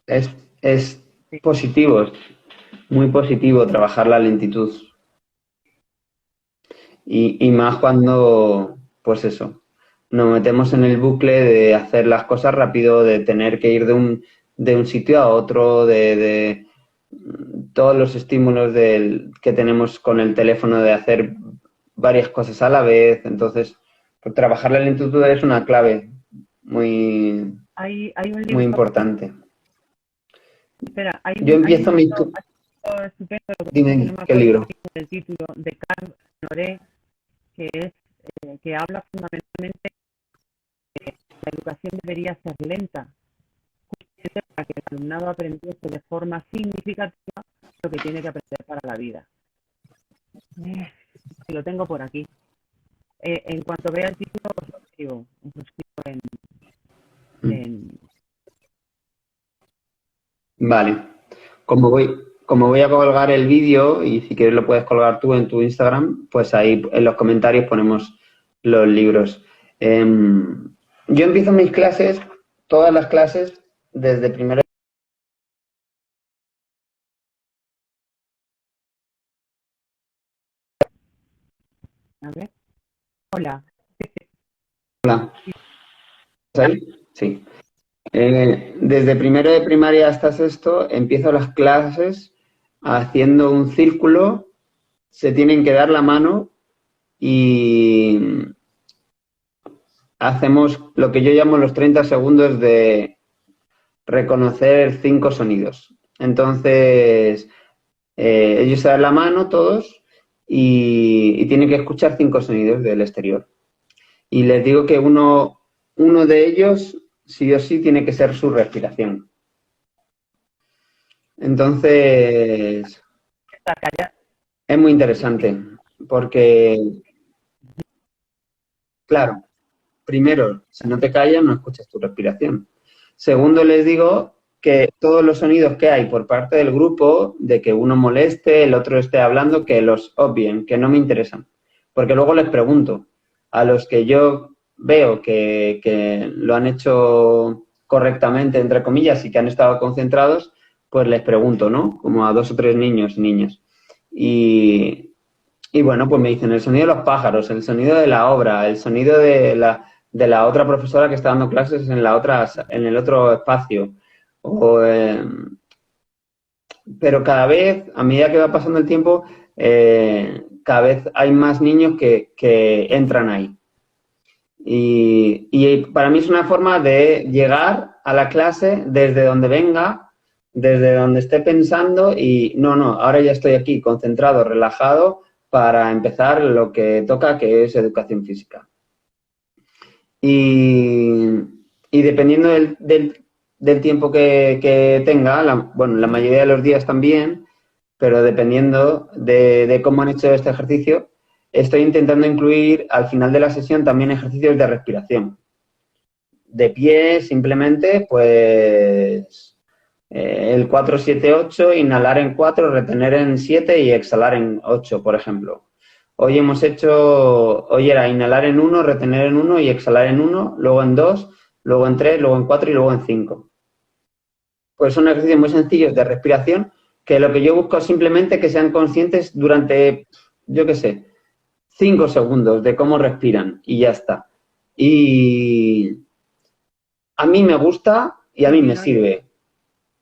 es Sí. positivo, es muy positivo trabajar la lentitud. Y más cuando, pues eso, nos metemos en el bucle de hacer las cosas rápido, de tener que ir de un sitio a otro, de todos los estímulos que tenemos con el teléfono de hacer varias cosas a la vez. Entonces, pues, trabajar la lentitud es una clave muy, Hay un muy libro, importante. espera, Yo empiezo hay un libro estupendo, lo que pasa es que no Dime, me ¿qué acuerdo libro? del título, de Carl Noré, que es que habla fundamentalmente de que la educación debería ser lenta, para que el alumnado aprendiese de forma significativa lo que tiene que aprender para la vida. Lo tengo por aquí. En cuanto vea el título, os lo escribo en Vale. Como voy a colgar el vídeo y si quieres lo puedes colgar tú en tu Instagram, pues ahí en los comentarios ponemos los libros. Yo empiezo mis clases, todas las clases, desde primero. a ver, hola. Hola, ¿estás ahí? Sí. Desde primero de primaria hasta sexto, empiezo las clases haciendo un círculo, se tienen que dar la mano y hacemos lo que yo llamo los 30 segundos de reconocer 5 sonidos. Entonces, ellos se dan la mano todos y tienen que escuchar 5 sonidos del exterior. Y les digo que uno de ellos, sí o sí, tiene que ser su respiración. Entonces, Está callada. es muy interesante porque, claro, primero, si no te callas, no escuchas tu respiración. Segundo, les digo que todos los sonidos que hay por parte del grupo, de que uno moleste, el otro esté hablando, que los obvien, que no me interesan. Porque luego les pregunto a los que yo veo que lo han hecho correctamente, entre comillas, y que han estado concentrados, pues les pregunto, ¿no? Como a 2 o 3 niños y niñas. Y bueno, pues me dicen el sonido de los pájaros, el sonido de la obra, el sonido de la otra profesora que está dando clases en el otro espacio. O, pero cada vez, a medida que va pasando el tiempo, cada vez hay más niños que entran ahí. Y para mí es una forma de llegar a la clase desde donde venga, desde donde esté pensando y no, ahora ya estoy aquí concentrado, relajado para empezar lo que toca, que es educación física. Y dependiendo del tiempo que tenga, bueno, la mayoría de los días también, pero dependiendo de cómo han hecho este ejercicio, estoy intentando incluir al final de la sesión también ejercicios de respiración. De pie, simplemente, pues el 4-7-8, inhalar en 4, retener en 7 y exhalar en 8, por ejemplo. Hoy era inhalar en 1, retener en 1 y exhalar en 1, luego en 2, luego en 3, luego en 4 y luego en 5. Pues son ejercicios muy sencillos de respiración que lo que yo busco es simplemente que sean conscientes durante, yo qué sé, 5 segundos de cómo respiran y ya está. Y a mí me gusta y a mí me sirve.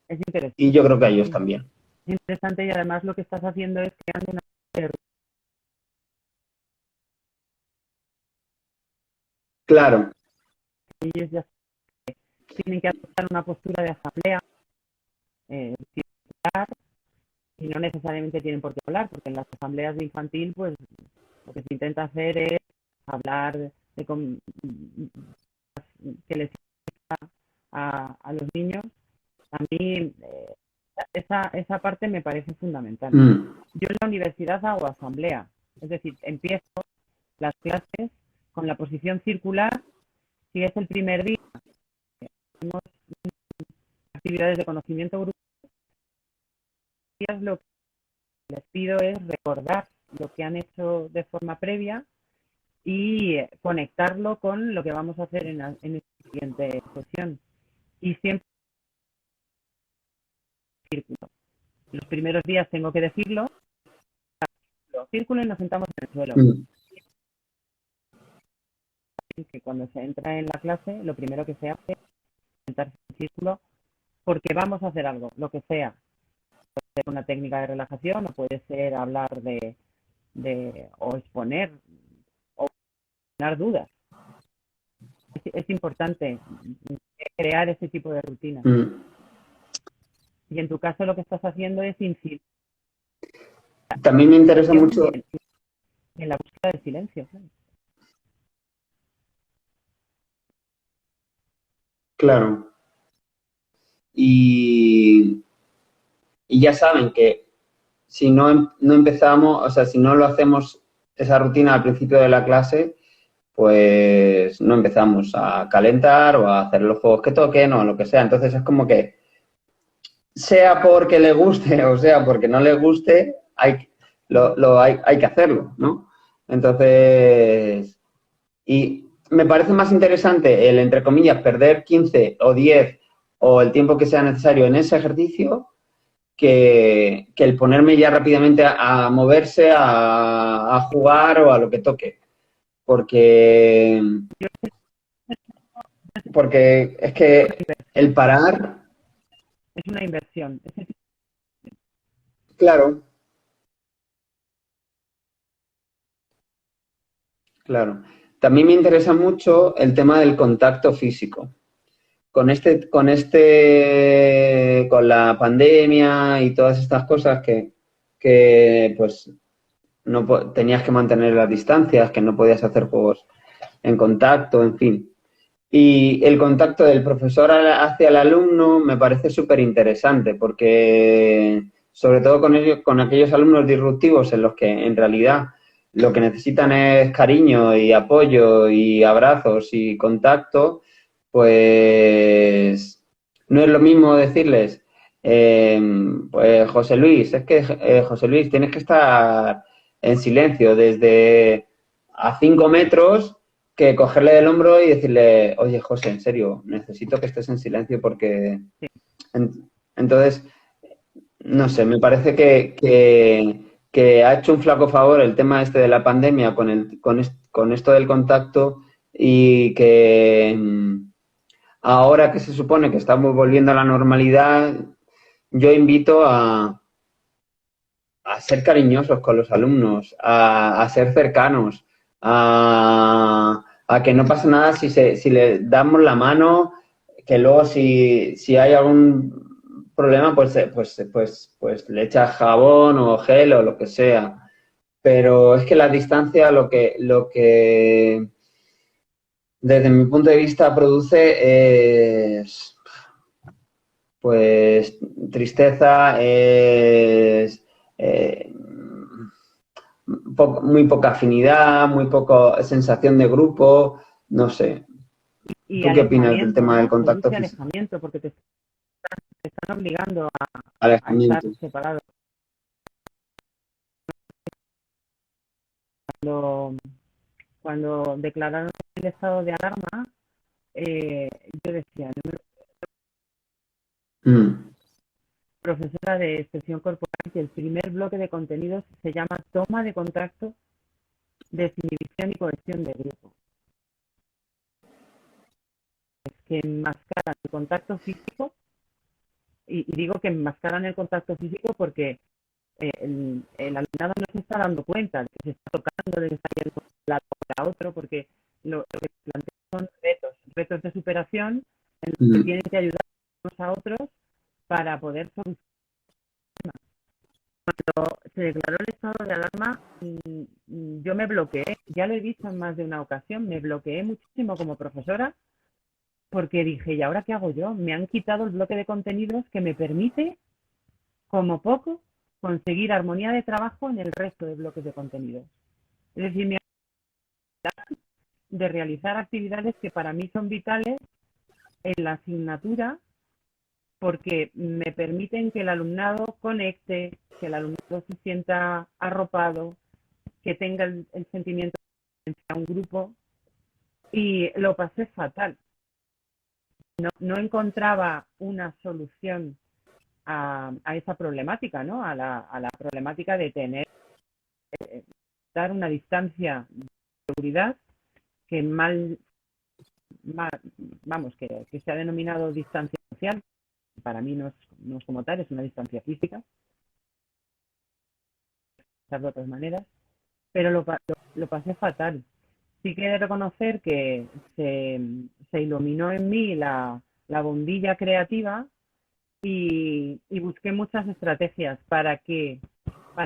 Es interesante. Y yo creo que a ellos también. Es interesante y además lo que estás haciendo es creando una... Claro. Ellos ya tienen que adoptar una postura de asamblea y no necesariamente tienen por qué hablar, porque en las asambleas de infantil, pues lo que se intenta hacer es hablar de que les a los niños. A mí esa parte me parece fundamental. Yo en la universidad hago asamblea, es decir, empiezo las clases con la posición circular. Si es el primer día, tenemos actividades de conocimiento grupal, lo que les pido es recordar lo que han hecho de forma previa y conectarlo con lo que vamos a hacer en esta siguiente sesión. Y siempre círculo. Los primeros días tengo que decirlo, círculo y nos sentamos en el suelo. Que cuando se entra en la clase, lo primero que se hace es sentarse en círculo porque vamos a hacer algo, lo que sea. Puede ser una técnica de relajación o puede ser hablar o exponer o dar dudas. Es importante crear ese tipo de rutina. Y en tu caso lo que estás haciendo es incidir. También me interesa mucho en la búsqueda del silencio. Claro. Y ya saben que si no empezamos, o sea, si no lo hacemos esa rutina al principio de la clase, pues no empezamos a calentar o a hacer los juegos que toquen o lo que sea. Entonces es como que sea porque le guste o sea porque no le guste, hay que hacerlo, ¿no? Entonces, y me parece más interesante el, entre comillas, perder 15 o 10 o el tiempo que sea necesario en ese ejercicio que el ponerme ya rápidamente a moverse, a jugar o a lo que toque. Porque es que el parar... Es una inversión. Claro. Claro. También me interesa mucho el tema del contacto físico. Con la pandemia y todas estas cosas que pues no tenías que mantener las distancias, que no podías hacer juegos en contacto, en fin. Y el contacto del profesor hacia el alumno me parece súper interesante porque, sobre todo con aquellos alumnos disruptivos en los que en realidad lo que necesitan es cariño y apoyo y abrazos y contacto, pues no es lo mismo decirles, pues José Luis, es que José Luis, tienes que estar en silencio desde a 5 metros que cogerle del hombro y decirle, oye José, en serio, necesito que estés en silencio porque... Entonces, no sé, me parece que ha hecho un flaco favor el tema este de la pandemia con esto del contacto y que ahora que se supone que estamos volviendo a la normalidad, yo invito a ser cariñosos con los alumnos, a ser cercanos, a que no pasa nada si le damos la mano, que luego si hay algún problema, pues le echas jabón o gel o lo que sea. Pero es que la distancia lo que desde mi punto de vista produce es pues tristeza, es muy poca afinidad, muy poca sensación de grupo, no sé. Y ¿Tú qué opinas del alejamiento, tema del ¿no? contacto Produce físico? alejamiento porque te están obligando a estar Alejamiento. separados. Cuando, cuando declararon el estado de alarma, eh, yo decía, no, Mm, profesora de expresión corporal, que el primer bloque de contenidos se llama toma de contacto, desinhibición y cohesión de grupo. Es que enmascaran el contacto físico, y digo que enmascaran el contacto físico porque el alumnado no se está dando cuenta de que se está tocando, de que está yendo de un lado para otro, porque lo que plantean son retos de superación en los que mm, tienen que ayudar unos a otros para poder solucionar. Cuando se declaró el estado de alarma, yo me bloqueé, ya lo he dicho en más de una ocasión, me bloqueé muchísimo como profesora porque dije, ¿y ahora qué hago yo? Me han quitado el bloque de contenidos que me permite, como poco, conseguir armonía de trabajo en el resto de bloques de contenidos. Es decir, me de realizar actividades que para mí son vitales en la asignatura porque me permiten que el alumnado conecte, que el alumnado se sienta arropado, que tenga el sentimiento de pertenencia a un grupo, y lo pasé fatal. No encontraba una solución a esa problemática, ¿no? A la problemática de tener, dar una distancia de seguridad que vamos, que se ha denominado distancia social. Para mí no es como tal, es una distancia física, de otras maneras, pero lo pasé fatal. Sí que he de reconocer que se iluminó en mí la bombilla creativa y busqué muchas estrategias para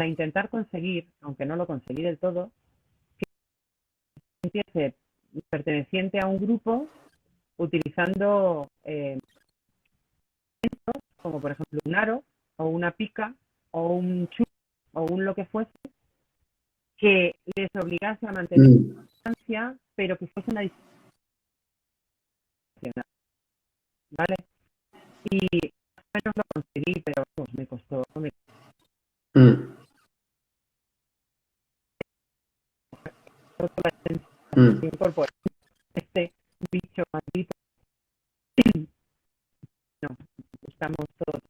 intentar conseguir, aunque no lo conseguí del todo, que empiece perteneciente a un grupo utilizando como por ejemplo un aro o una pica o un chup o un lo que fuese, que les obligase a mantener mm. distancia, pero que fuese una distancia, ¿vale? Y más o menos lo conseguí, pero pues, me costó Mm, la mm. sensación corporal. Este bicho maldito, no, estamos todos.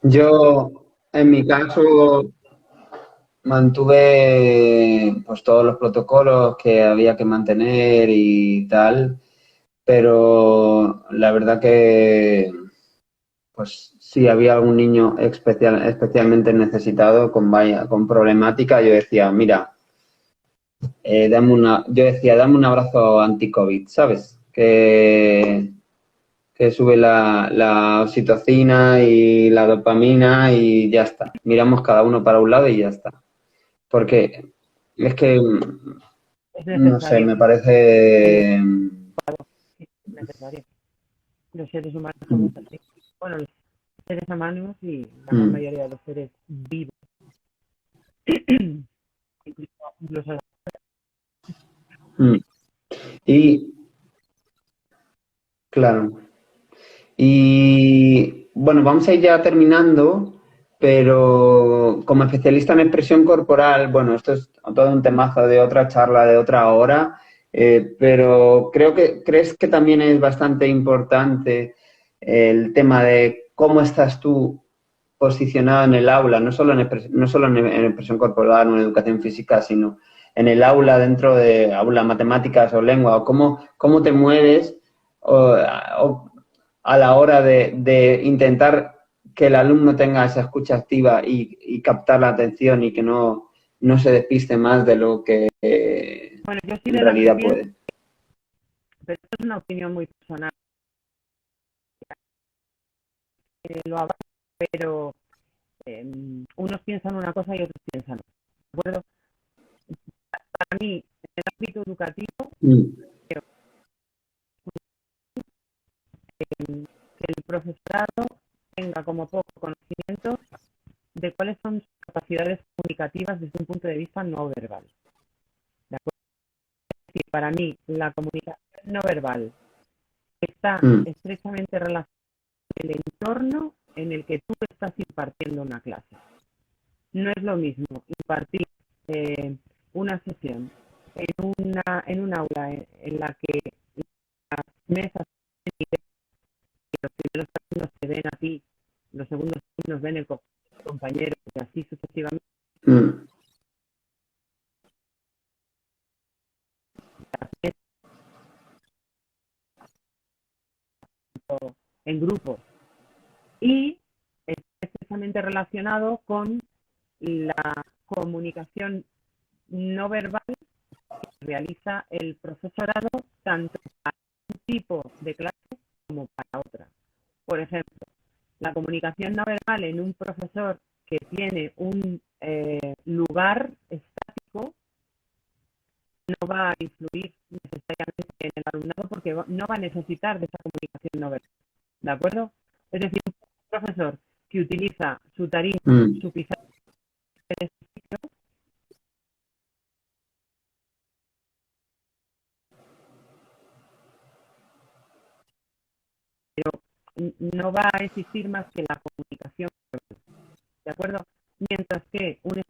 Yo, en mi caso, mantuve pues todos los protocolos que había que mantener y tal, pero la verdad que pues si había algún niño especialmente necesitado con problemática, yo decía, mira, dame un abrazo anti-COVID, ¿sabes? Que sube la oxitocina y la dopamina y ya está. Miramos cada uno para un lado y ya está. Porque es que, Es no sé, necesario, me parece... sí, es necesario. Los seres humanos somos así. Bueno, los seres humanos y la gran Mm, mayoría de los seres vivos. Incluso mm. Y, claro. Y bueno, vamos a ir ya terminando, pero como especialista en expresión corporal, bueno, esto es todo un temazo de otra charla, de otra hora, pero creo que crees que también es bastante importante el tema de cómo estás tú posicionado en el aula, no solo en expresión corporal o en educación física, sino en el aula, dentro de aula, matemáticas o lengua, o cómo te mueves o a la hora de intentar que el alumno tenga esa escucha activa y captar la atención y que no se despiste más de lo que Bueno, yo soy en de las que realidad pienso, puede. pero esto es una opinión muy personal, lo hago, pero unos piensan una cosa y otros piensan otra. ¿De acuerdo? Para mí, en el ámbito educativo, Mm, creo que el profesorado tenga como poco conocimiento de cuáles son sus capacidades comunicativas desde un punto de vista no verbal. ¿De acuerdo? Es decir, para mí, la comunicación no verbal está mm, estrechamente relacionada con el entorno en el que tú estás impartiendo una clase. No es lo mismo impartir una sesión en un aula en la que las mesas y los primeros alumnos te ven a ti, los segundos alumnos ven el compañero y así sucesivamente. mm, En grupos y está estrechamente relacionado con la comunicación no verbal que realiza el profesorado tanto para un tipo de clase como para otra. Por ejemplo, la comunicación no verbal en un profesor que tiene un lugar estático no va a influir necesariamente en el alumnado porque no va a necesitar de esa comunicación no verbal. ¿De acuerdo? Es decir, un profesor que utiliza su tarima, mm, su pizarra en este sitio, no va a existir más que la comunicación, ¿de acuerdo? Mientras que un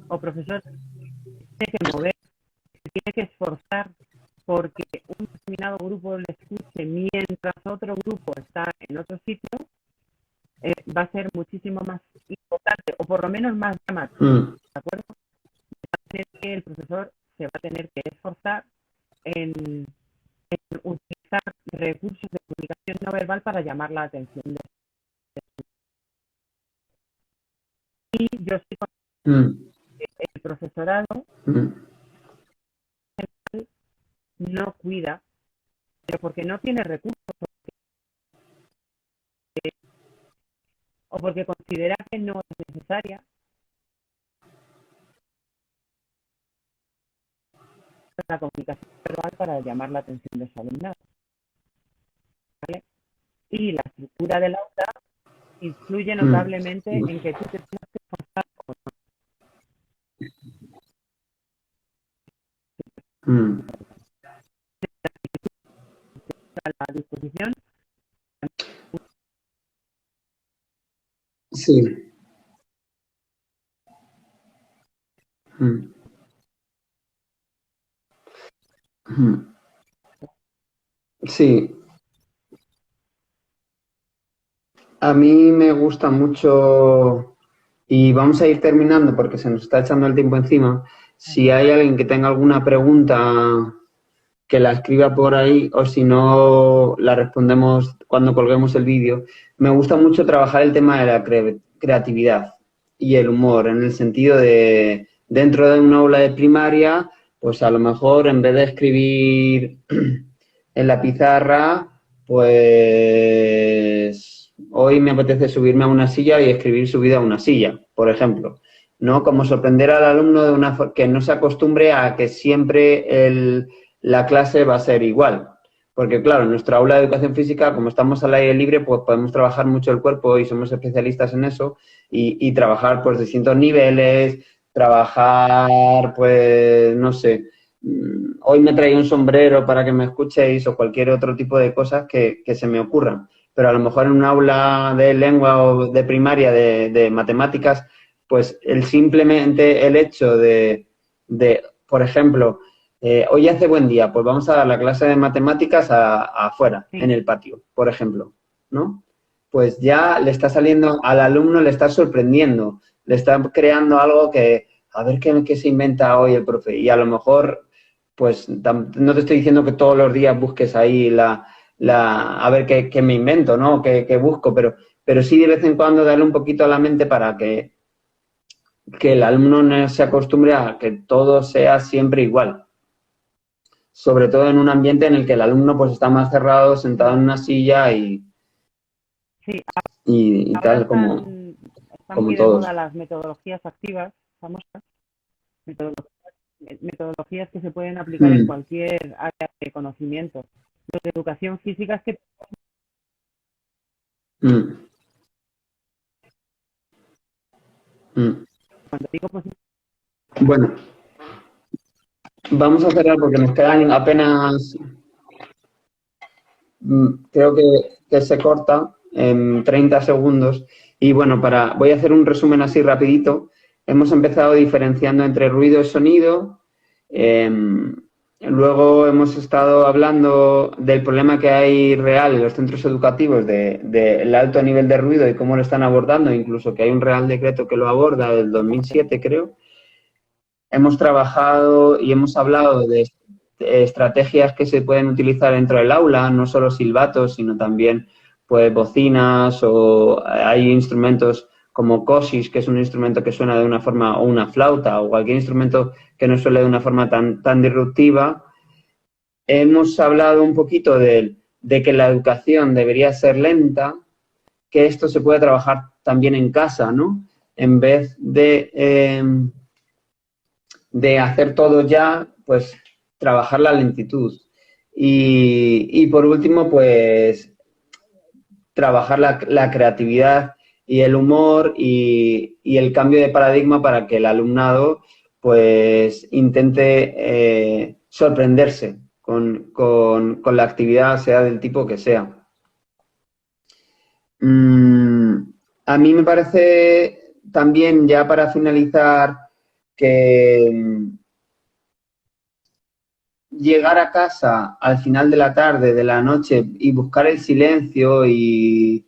o profesor tiene que mover, se tiene que esforzar porque un determinado grupo le escuche mientras otro grupo está en otro sitio, va a ser muchísimo más importante o por lo menos más llamativo, mm, ¿de acuerdo? Que el profesor se va a tener que esforzar en utilizar recursos de comunicación no verbal para llamar la atención. Y yo sé mm, que el profesorado mm, no cuida, pero porque no tiene recursos o porque considera que no es necesaria la comunicación verbal para llamar la atención de su alumnado. ¿Vale? Y la estructura del aula influye mm, notablemente en que tú te tienes que esforzar mm. a la disposición. Sí. Mm, mm. Sí, a mí me gusta mucho y vamos a ir terminando porque se nos está echando el tiempo encima. Si hay alguien que tenga alguna pregunta, que la escriba por ahí o si no, la respondemos cuando colguemos el vídeo. Me gusta mucho trabajar el tema de la creatividad y el humor, en el sentido de, dentro de una aula de primaria, pues a lo mejor en vez de escribir en la pizarra, pues hoy me apetece subirme a una silla y escribir subida a una silla, por ejemplo. ¿No? Como sorprender al alumno de una que no se acostumbre a que siempre la clase va a ser igual. Porque, claro, en nuestra aula de educación física, como estamos al aire libre, pues podemos trabajar mucho el cuerpo y somos especialistas en eso y trabajar pues distintos niveles, trabajar, pues, no sé, hoy me traía un sombrero para que me escuchéis o cualquier otro tipo de cosas que se me ocurran. Pero a lo mejor en un aula de lengua o de primaria de matemáticas, pues simplemente el hecho de por ejemplo, hoy hace buen día, pues vamos a dar la clase de matemáticas afuera, en Sí, el patio, por ejemplo, ¿no? Pues ya le está saliendo al alumno, le está sorprendiendo, le está creando algo que, a ver qué se inventa hoy el profe. Y a lo mejor, pues no te estoy diciendo que todos los días busques ahí a ver qué me invento, ¿no? Qué busco, pero sí de vez en cuando darle un poquito a la mente para que el alumno no se acostumbre a que todo sea siempre igual. Sobre todo en un ambiente en el que el alumno pues está más cerrado, sentado en una silla sí, y ahora tal están como muy de todos. moda las metodologías activas, famosas, metodologías, metodologías que se pueden aplicar en Mm, cualquier área de conocimiento. Los de educación física es que mm, mm. cuando digo pues, Bueno, vamos a cerrar porque nos quedan vale, apenas, creo que se corta en 30 segundos. Y bueno, voy a hacer un resumen así rapidito. Hemos empezado diferenciando entre ruido y sonido. Luego hemos estado hablando del problema que hay real en los centros educativos del alto nivel de ruido y cómo lo están abordando, incluso que hay un real decreto que lo aborda del 2007, creo. Hemos trabajado y hemos hablado de estrategias que se pueden utilizar dentro del aula, no solo silbatos, sino también pues bocinas o hay instrumentos como COSIS, que es un instrumento que suena de una forma, o una flauta, o cualquier instrumento que no suene de una forma tan disruptiva. Hemos hablado un poquito de que la educación debería ser lenta, que esto se puede trabajar también en casa, ¿no? En vez de hacer todo ya, pues trabajar la lentitud. Y por último, pues trabajar la creatividad y el humor y el cambio de paradigma para que el alumnado pues intente sorprenderse con la actividad, sea del tipo que sea. Mm, a mí me parece también, ya para finalizar, que llegar a casa al final de la tarde, de la noche y buscar el silencio y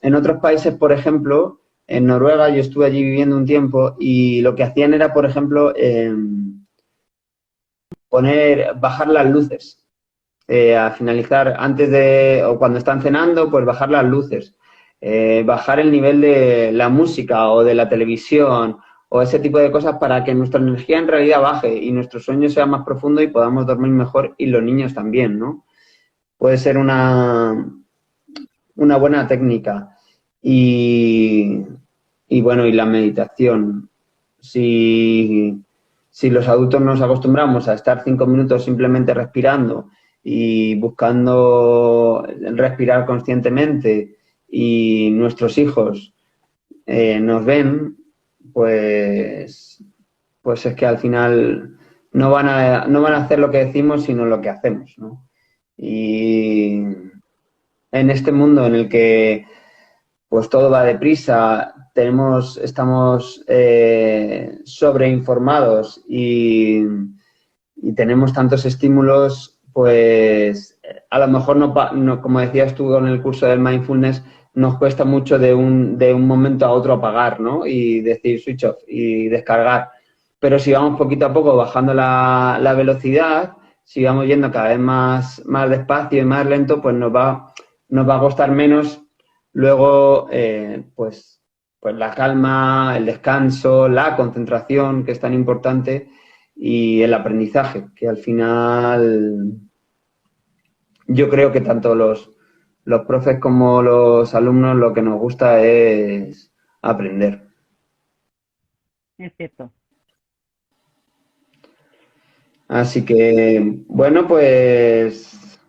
en otros países, por ejemplo, en Noruega yo estuve allí viviendo un tiempo y lo que hacían era, por ejemplo, bajar las luces. A finalizar antes o cuando están cenando, pues bajar las luces, bajar el nivel de la música o de la televisión o ese tipo de cosas para que nuestra energía en realidad baje y nuestro sueño sea más profundo y podamos dormir mejor y los niños también, ¿no? Puede ser una buena técnica. Y, y bueno, y la meditación. Si, si los adultos nos acostumbramos a estar 5 minutos simplemente respirando y buscando respirar conscientemente y nuestros hijos nos ven, pues, pues es que al final no van a hacer lo que decimos, sino lo que hacemos, ¿no? Y en este mundo en el que pues todo va deprisa, estamos sobreinformados y tenemos tantos estímulos, pues a lo mejor como decías tú en el curso del mindfulness, nos cuesta mucho de un momento a otro apagar, ¿no? Y decir switch off y descargar. Pero si vamos poquito a poco bajando la velocidad, si vamos yendo cada vez más despacio y más lento, pues nos va a costar menos luego, pues la calma, el descanso, la concentración, que es tan importante, y el aprendizaje, que al final yo creo que tanto los profes como los alumnos lo que nos gusta es aprender. es cierto. Así que, bueno, pues,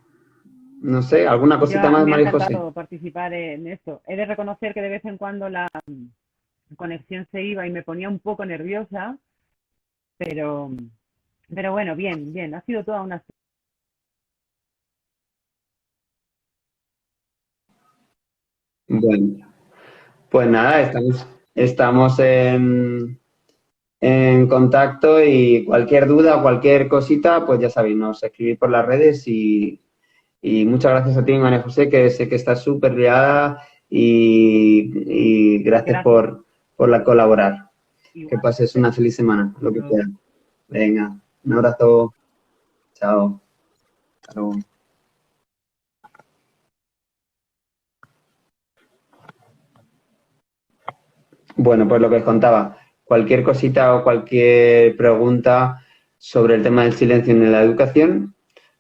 no sé, ¿alguna cosita más, Me ha María José? encantado participar en esto. He de reconocer que de vez en cuando la conexión se iba y me ponía un poco nerviosa, pero Pero bueno, bien, bien, ha sido toda una... Bueno, pues nada, estamos en contacto y cualquier duda, cualquier cosita, pues ya sabéis, nos escribís por las redes y muchas gracias a ti, María José, que sé que estás súper liada y gracias Gracias, por la colaborar. Que pases una igualmente. feliz semana, lo que Adiós. quieras. Venga, un abrazo, chao. Hasta luego. Bueno, pues lo que os contaba, cualquier cosita o cualquier pregunta sobre el tema del silencio en la educación,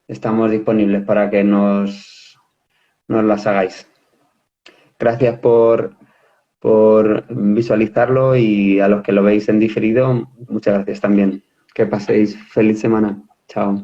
estamos disponibles para que nos las hagáis. Gracias por visualizarlo y a los que lo veis en diferido, muchas gracias también. Que paséis feliz semana. Chao.